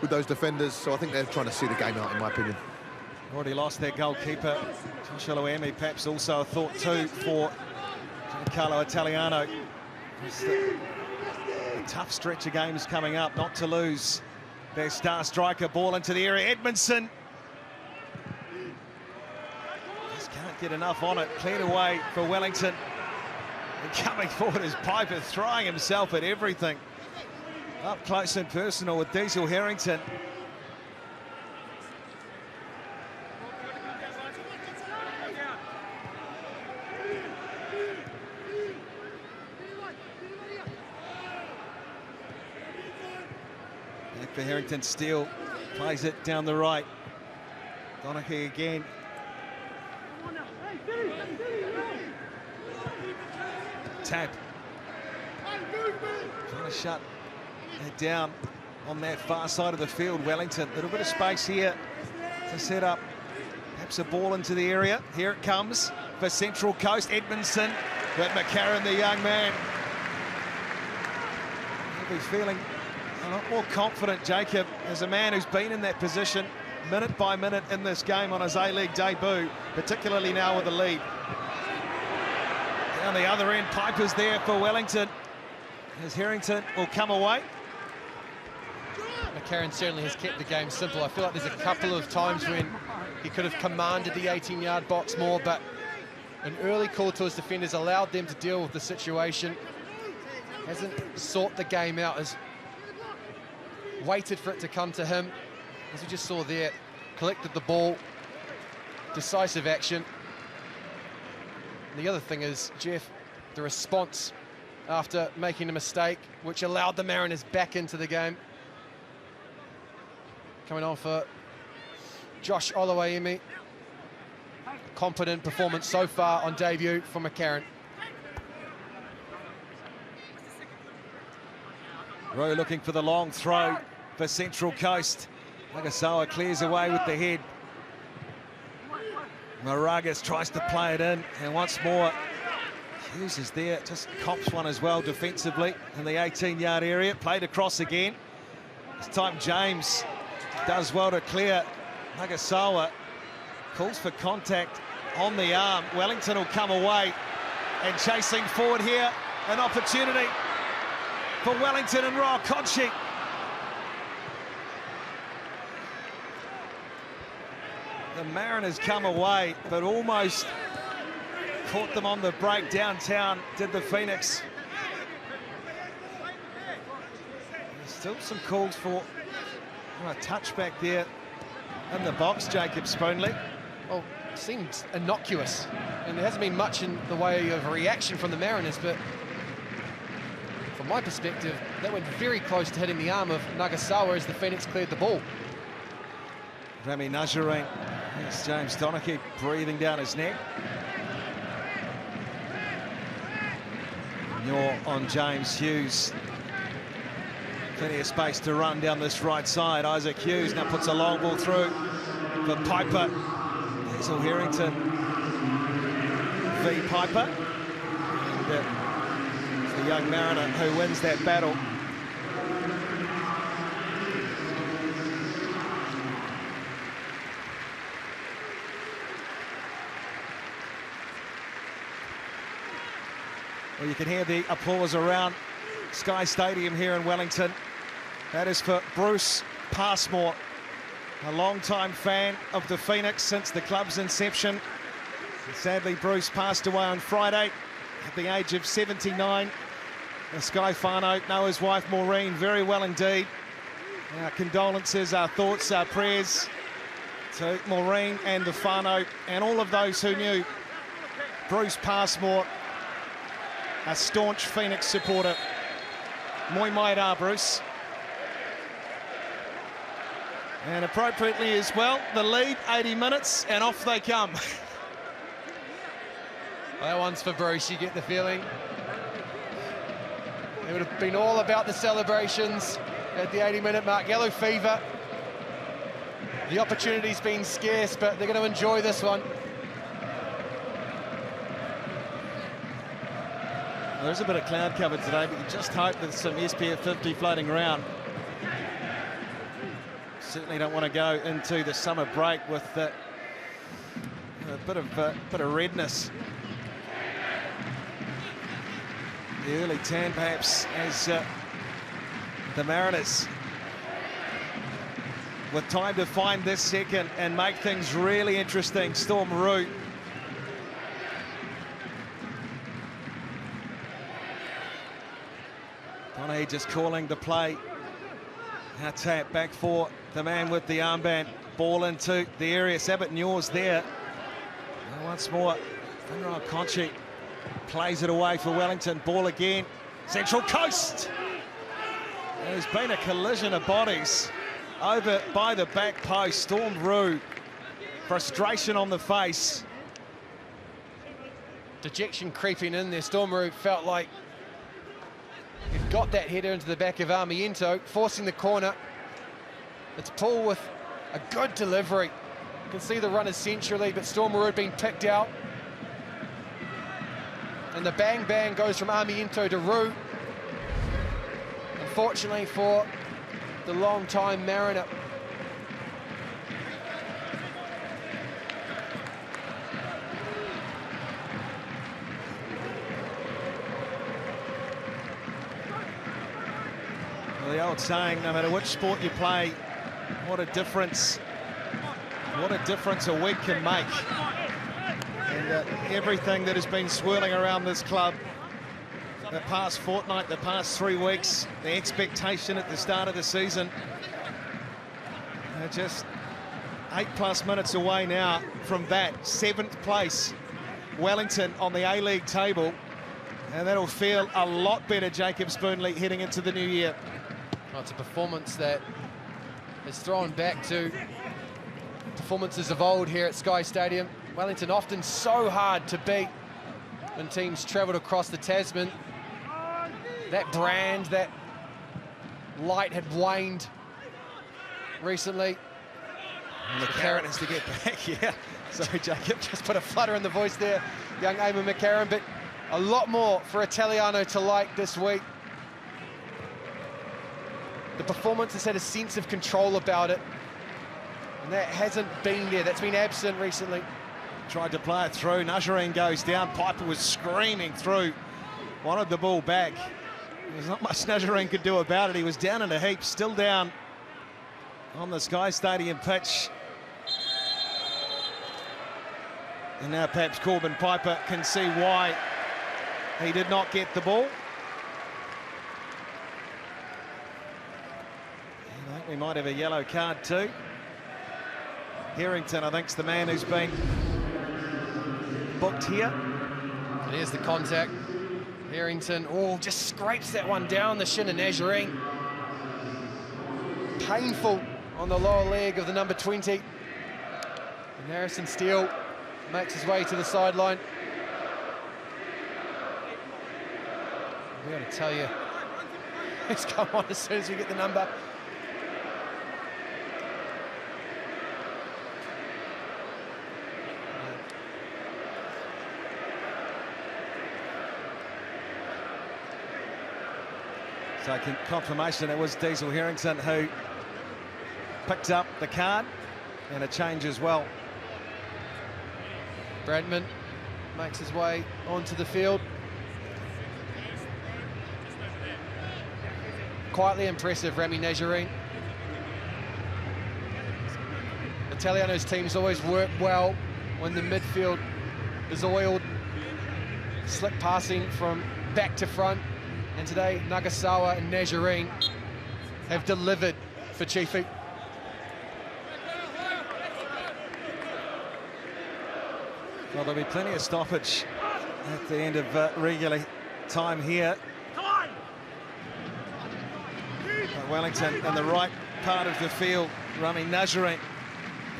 with those defenders. So I think they're trying to see the game out, in my opinion. Already lost their goalkeeper, Josh Oluemi, perhaps also a thought too for Giancarlo Italiano. It's a tough stretch of games coming up, not to lose their star striker. Ball into the area, Edmondson. Just can't get enough on it, cleared away for Wellington. And coming forward is Piper, throwing himself at everything. Up close and personal with Diesel Harrington. Back for Harrington, Steele plays it down the right. Donaghy again. Tap. Trying to shut it down on that far side of the field. Wellington, a little bit of space here to set up perhaps a ball into the area. Here it comes for Central Coast, Edmondson, but McCarron, the young man, he'll be feeling a lot more confident, Jacob, as a man who's been in that position minute by minute in this game on his A-League debut, particularly now with the lead. Down the other end, Piper's there for Wellington, as Harrington will come away. McCarron certainly has kept the game simple. I feel like there's a couple of times when he could have commanded the 18-yard box more, but an early call to his defenders allowed them to deal with the situation. Hasn't sought the game out, has waited for it to come to him. As we just saw there, collected the ball, decisive action. And the other thing is, Jeff, the response after making a mistake, which allowed the Mariners back into the game. Coming on for Josh Oluemi. Competent performance so far on debut from McCarron. Rowe looking for the long throw for Central Coast. Nagasawa clears away with the head. Moragas tries to play it in, and once more Hughes is there, just cops one as well defensively in the 18-yard area. Played across again. This time James does well to clear. Nagasawa calls for contact on the arm. Wellington will come away, and chasing forward here, an opportunity for Wellington and Roa-Conchi. The Mariners come away, but almost caught them on the break downtown, did the Phoenix. There's still some calls for a touchback there in the box, Jacob Spoonley. well, seemed innocuous, and there hasn't been much in the way of reaction from the Mariners, but from my perspective, that went very close to hitting the arm of Nagasawa as the Phoenix cleared the ball. Rami Najjarine, yes, James Donachie breathing down his neck. You're on James Hughes. Plenty of space to run down this right side. Isaac Hughes now puts a long ball through for Piper. Hazel Harrington v Piper. And it's the young Mariner who wins that battle. Well, you can hear the applause around Sky Stadium here in Wellington. That is for Bruce Passmore, a long-time fan of the Phoenix since the club's inception. Sadly, Bruce passed away on Friday at the age of 79. The Sky whānau know his wife Maureen very well indeed. Our condolences, our thoughts, our prayers to Maureen and the whānau and all of those who knew Bruce Passmore, a staunch Phoenix supporter. Moi mai rā, Bruce. And appropriately as well, the lead, 80 minutes, and off they come. That one's for Bruce, you get the feeling. It would have been all about the celebrations at the 80-minute mark. Yellow fever. The opportunity's been scarce, but they're going to enjoy this one. There's a bit of cloud cover today, but you just hope there's some SPF 50 floating around. Certainly don't want to go into the summer break with a bit of redness. The early tan, perhaps, as the Mariners, with time to find this second and make things really interesting. Storm Roux. Donahue just calling the play. Now tap back for the man with the armband. Ball into the area. Sabat Newell's there. And once more, Whangarau Conchi plays it away for Wellington. Ball again. Central Coast. There's been a collision of bodies over by the back post. Storm Roux. Frustration on the face. Dejection creeping in there. Storm Roux felt like he'd got that header into the back of Armiento, forcing the corner. It's Paul with a good delivery. You can see the runners centrally, but Storm Roux being picked out. And the bang-bang goes from Armiento to Roux. Unfortunately for the long-time Mariner. Well, the old saying, no matter which sport you play, what a difference a week can make. And everything that has been swirling around this club the past fortnight, the past 3 weeks, the expectation at the start of the season, they're just 8+ minutes away now from that. 7th place, Wellington on the A-League table, and that'll feel a lot better, Jacob Spoonley, heading into the new year. Well, it's a performance that is thrown back to performances of old here at Sky Stadium. Wellington often so hard to beat when teams travelled across the Tasman. That brand, that light had waned recently. And the carrot has to get back, yeah. Sorry, Jacob, just put a flutter in the voice there, young Eamon McCarron, but a lot more for Italiano to like this week. The performance has had a sense of control about it, and that hasn't been there. That's been absent recently. Tried to play it through. Najjarine goes down. Piper was screaming through. Wanted the ball back. There's not much Najjarine could do about it. He was down in a heap, still down on the Sky Stadium pitch. And now perhaps Corbin Piper can see why he did not get the ball. I think we might have a yellow card too. Harrington, I think, is the man who's been booked here. And here's the contact. Harrington, just scrapes that one down the shin of Nazarene. Painful on the lower leg of the number 20. And Harrison Steele makes his way to the sideline. We got to tell you, let's go on as soon as we get the number. So confirmation it was Diesel Harrington who picked up the card, and a change as well. Bradman makes his way onto the field. Quietly impressive, Rami Nazarene. Italiano's teams always work well when the midfield is oiled. Slick passing from back to front. And today, Nagasawa and Nazarene have delivered for Chiefy. Well, there'll be plenty of stoppage at the end of regular time here. Wellington in the right part of the field. Rami Nazarene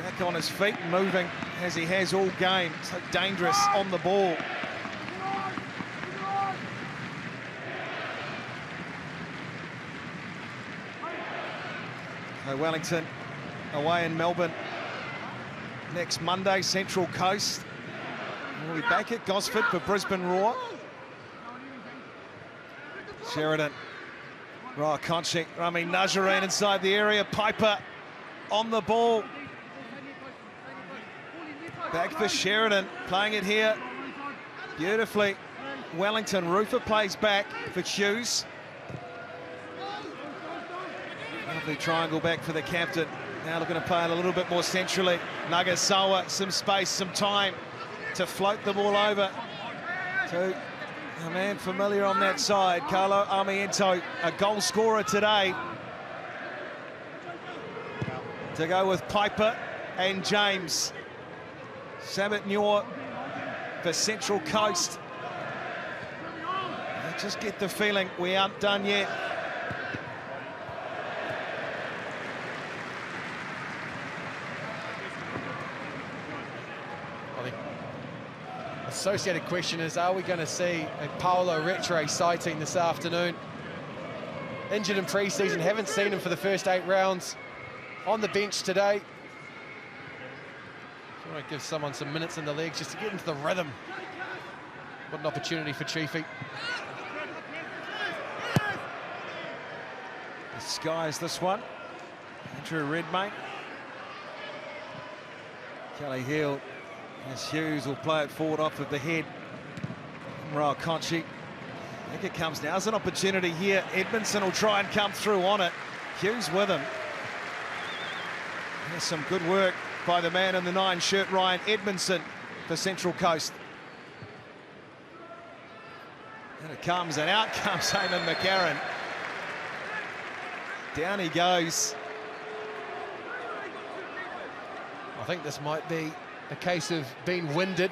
back on his feet, moving as he has all game. So dangerous on the ball. So Wellington away in Melbourne next Monday, Central Coast. We'll be back at Gosford for Brisbane Roar. Sheridan, Conchi, Rami Nazarene inside the area. Piper on the ball. Back for Sheridan, playing it here beautifully. Wellington, Rufer plays back for Hughes. Lovely triangle back for the captain. Now looking to play it a little bit more centrally. Nagasawa, some space, some time to float the ball over to a man familiar on that side, Carlo Armiento, a goal scorer today. To go with Piper and James. Sabat Newar for Central Coast. I just get the feeling we aren't done yet. Associated question is, are we going to see a Paolo Retre sighting this afternoon? Injured in pre-season, haven't seen him for the first 8 rounds. On the bench today. I want to give someone some minutes in the legs just to get into the rhythm. What an opportunity for Chiefy. Disguise this one. Andrew Redmayne. Kelly Hill. As Hughes will play it forward off of the head. Conchi. I think it comes now. There's an opportunity here. Edmondson will try and come through on it. Hughes with him. There's some good work by the man in the 9 shirt, Ryan Edmondson, for Central Coast. And it comes, and out comes Eamon McCarron. Down he goes. I think this might be a case of being winded.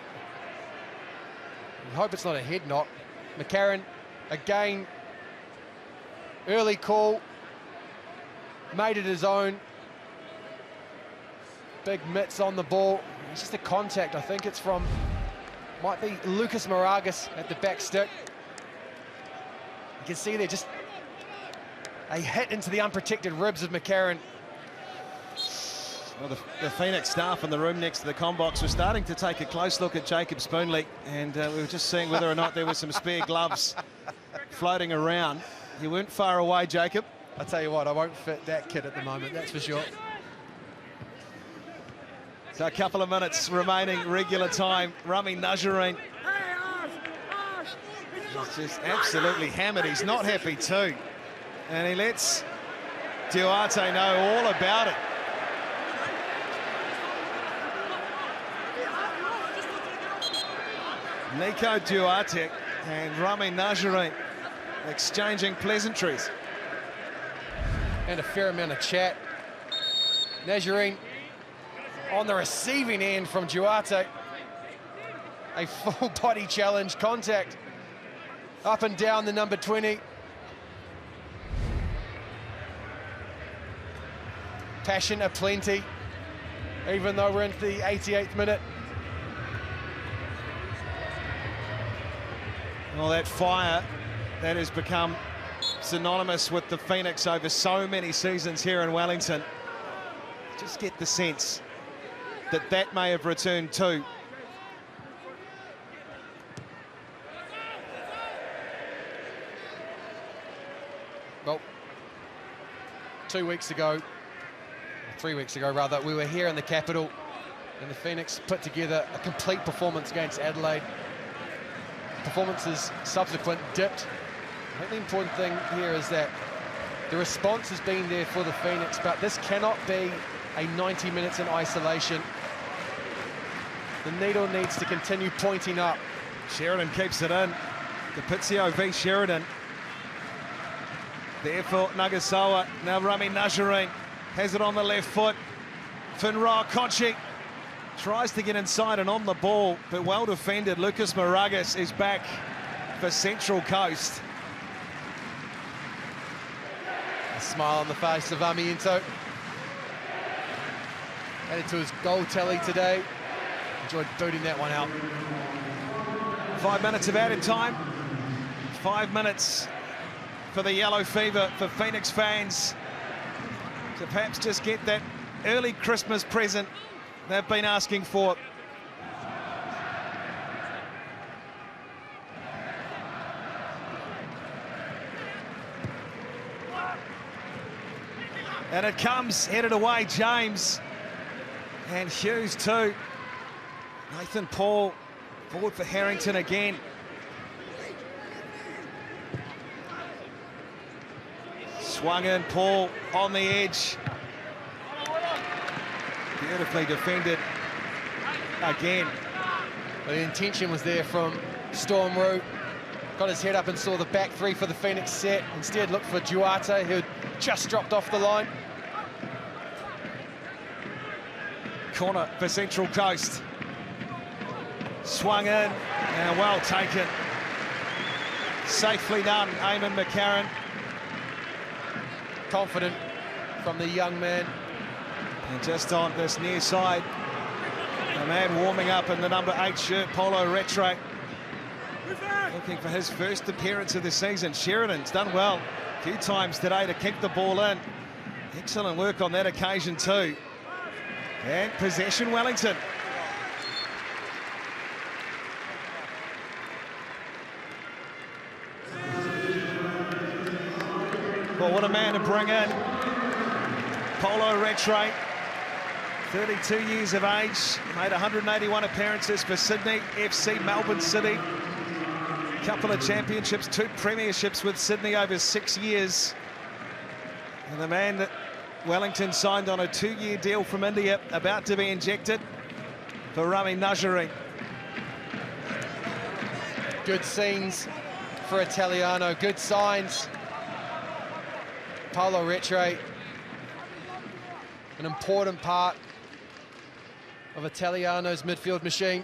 I hope it's not a head knock. McCarron, again, early call, made it his own. Big mitts on the ball. It's just a contact. I think it's from, might be Lucas Moragas at the back stick. You can see there just a hit into the unprotected ribs of McCarron. Well, the Phoenix staff in the room next to the combox were starting to take a close look at Jacob Spoonley, and we were just seeing whether or not there were some spare gloves floating around. You weren't far away, Jacob. I tell you what, I won't fit that kit at the moment, that's for sure. So a couple of minutes remaining, regular time. Rami Nazarene. He's just absolutely hammered. He's not happy too. And he lets Duarte know all about it. Nico Duarte and Rami Nazarene exchanging pleasantries. And a fair amount of chat. Nazarene on the receiving end from Duarte. A full body challenge, contact up and down the number 20. Passion aplenty, even though we're into the 88th minute. Well, that fire that has become synonymous with the Phoenix over so many seasons here in Wellington. Just get the sense that that may have returned too. Well, 3 weeks ago rather, we were here in the capital and the Phoenix put together a complete performance against Adelaide. Performances subsequent dipped. I think the important thing here is that the response has been there for the Phoenix, but this cannot be a 90 minutes in isolation. The needle needs to continue pointing up. Sheridan keeps it in. Capizio v Sheridan. There for Nagasawa. Now Rami Najarine has it on the left foot. Finroa Kochi tries to get inside and on the ball, but well defended. Lucas Moragas is back for Central Coast. A smile on the face of Amiento. Added to his goal tally today. Enjoyed booting that one out. 5 minutes of added time. 5 minutes for the yellow fever for Phoenix fans to perhaps just get that early Christmas present they've been asking for. And it comes, headed away, James. And Hughes too. Nathan Paul forward for Harrington again. Swung in, Paul on the edge. Beautifully defended again. The intention was there from Storm Root. Got his head up and saw the back three for the Phoenix set. Instead looked for Duarte, who just dropped off the line. Corner for Central Coast. Swung in and well taken. Safely done, Eamon McCarron. Confident from the young man. And just on this near side, the man warming up in the number 8 shirt, Polo Retre. Looking for his first appearance of the season. Sheridan's done well a few times today to kick the ball in. Excellent work on that occasion too. And possession, Wellington. Well, what a man to bring in. Polo Retre, 32 years of age, made 181 appearances for Sydney FC, Melbourne City. Couple of championships, 2 premierships with Sydney over 6 years. And the man that Wellington signed on a 2-year deal from India, about to be injected for Rami Najarine. Good scenes for Italiano, good signs. Polo Retre, an important part of Italiano's midfield machine.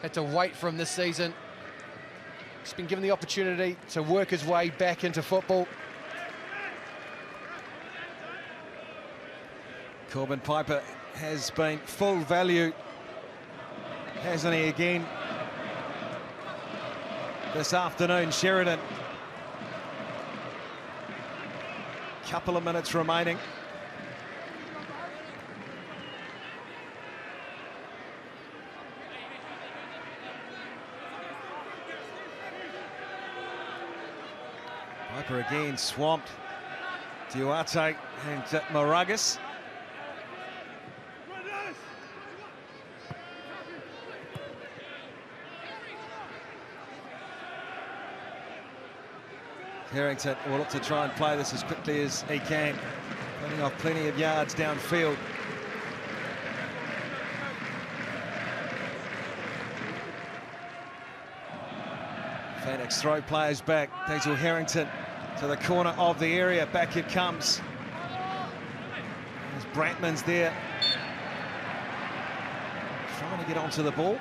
Had to wait for him this season. He's been given the opportunity to work his way back into football. Corbin Piper has been full value, hasn't he, again this afternoon. Sheridan. Couple of minutes remaining. Piper again swamped. Duarte and Moragas. Harrington will look to try and play this as quickly as he can, running off plenty of yards downfield. Phoenix throw players back. Diesel Harrington to the corner of the area. Back it comes. There's Brantman's there. trying to get onto the ball.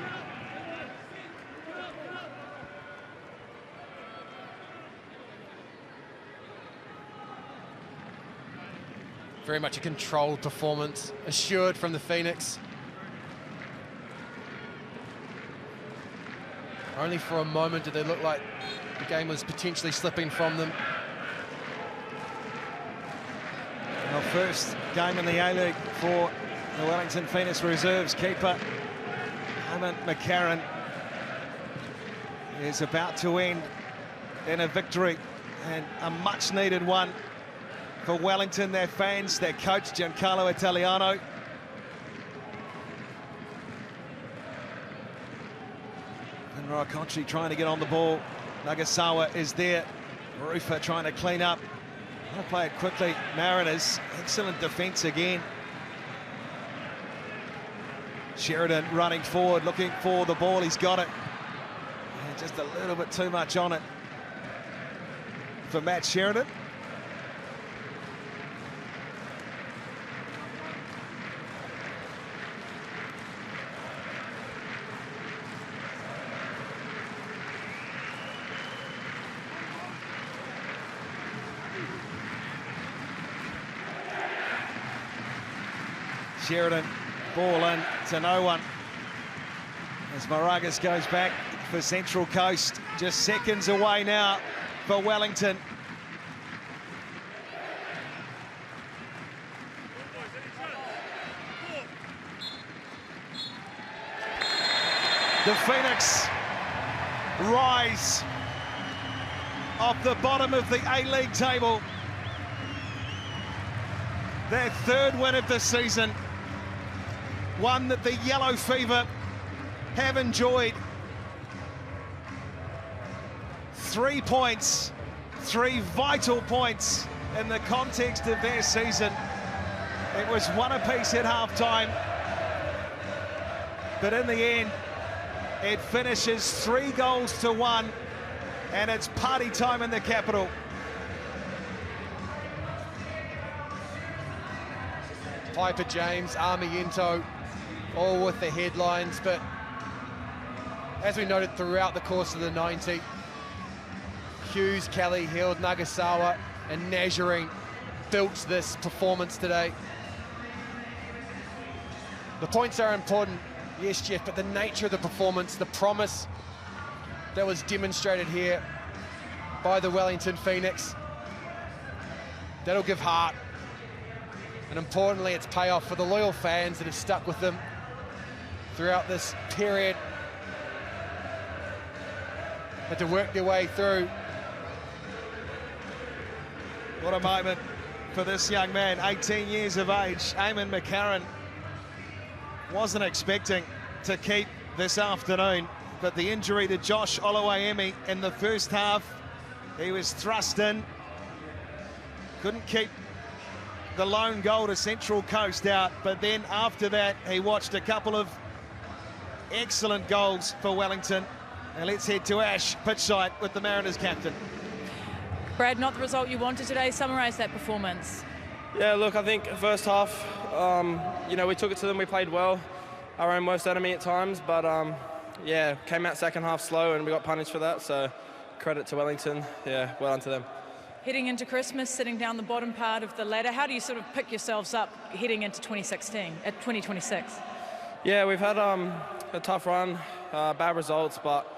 Very much a controlled performance, assured from the Phoenix. Only for a moment did they look like the game was potentially slipping from them. Well, first game in the A-League for the Wellington Phoenix reserves keeper, Eamon McCarron, is about to end in a victory, and a much-needed one for Wellington, their fans, their coach, Giancarlo Italiano. And Rakochi trying to get on the ball. Nagasawa is there. Rufa trying to clean up. I'll play it quickly. Mariners, excellent defence again. Sheridan running forward, looking for the ball. He's got it. And just a little bit too much on it for Matt Sheridan. Sheridan, ball in to no one as Moragas goes back for Central Coast. Just seconds away now for Wellington. The Phoenix rise off the bottom of the A-League table. Their third win of the season. One that the Yellow Fever have enjoyed. 3 points, 3 vital points in the context of their season. It was one apiece at half-time, but in the end, it finishes 3-1, and it's party time in the capital. Piper James, Armiento, all with the headlines, but as we noted throughout the course of the 90, Hughes, Kelly, Hield, Nagasawa and Nazarene built this performance today. The points are important, yes, Jeff, but the nature of the performance, the promise that was demonstrated here by the Wellington Phoenix, that'll give heart. And importantly, it's payoff for the loyal fans that have stuck with them throughout this period, had to work their way through. What a moment for this young man, 18 years of age. Eamon McCarron wasn't expecting to keep this afternoon, but the injury to Josh Oluwayemi in the first half, he was thrust in, couldn't keep the lone goal to Central Coast out, but then after that he watched a couple of excellent goals for Wellington. And let's head to Ash pitchside with the Mariners captain. Brad, not the result you wanted today. Summarise that performance. Yeah, look, I think first half, you know, we took it to them, we played well, our own worst enemy at times, but yeah, came out second half slow and we got punished for that, so credit to Wellington. Yeah, well done to them. Heading into Christmas, sitting down the bottom part of the ladder, how do you sort of pick yourselves up heading into 2026? Yeah, we've had a tough run, bad results, but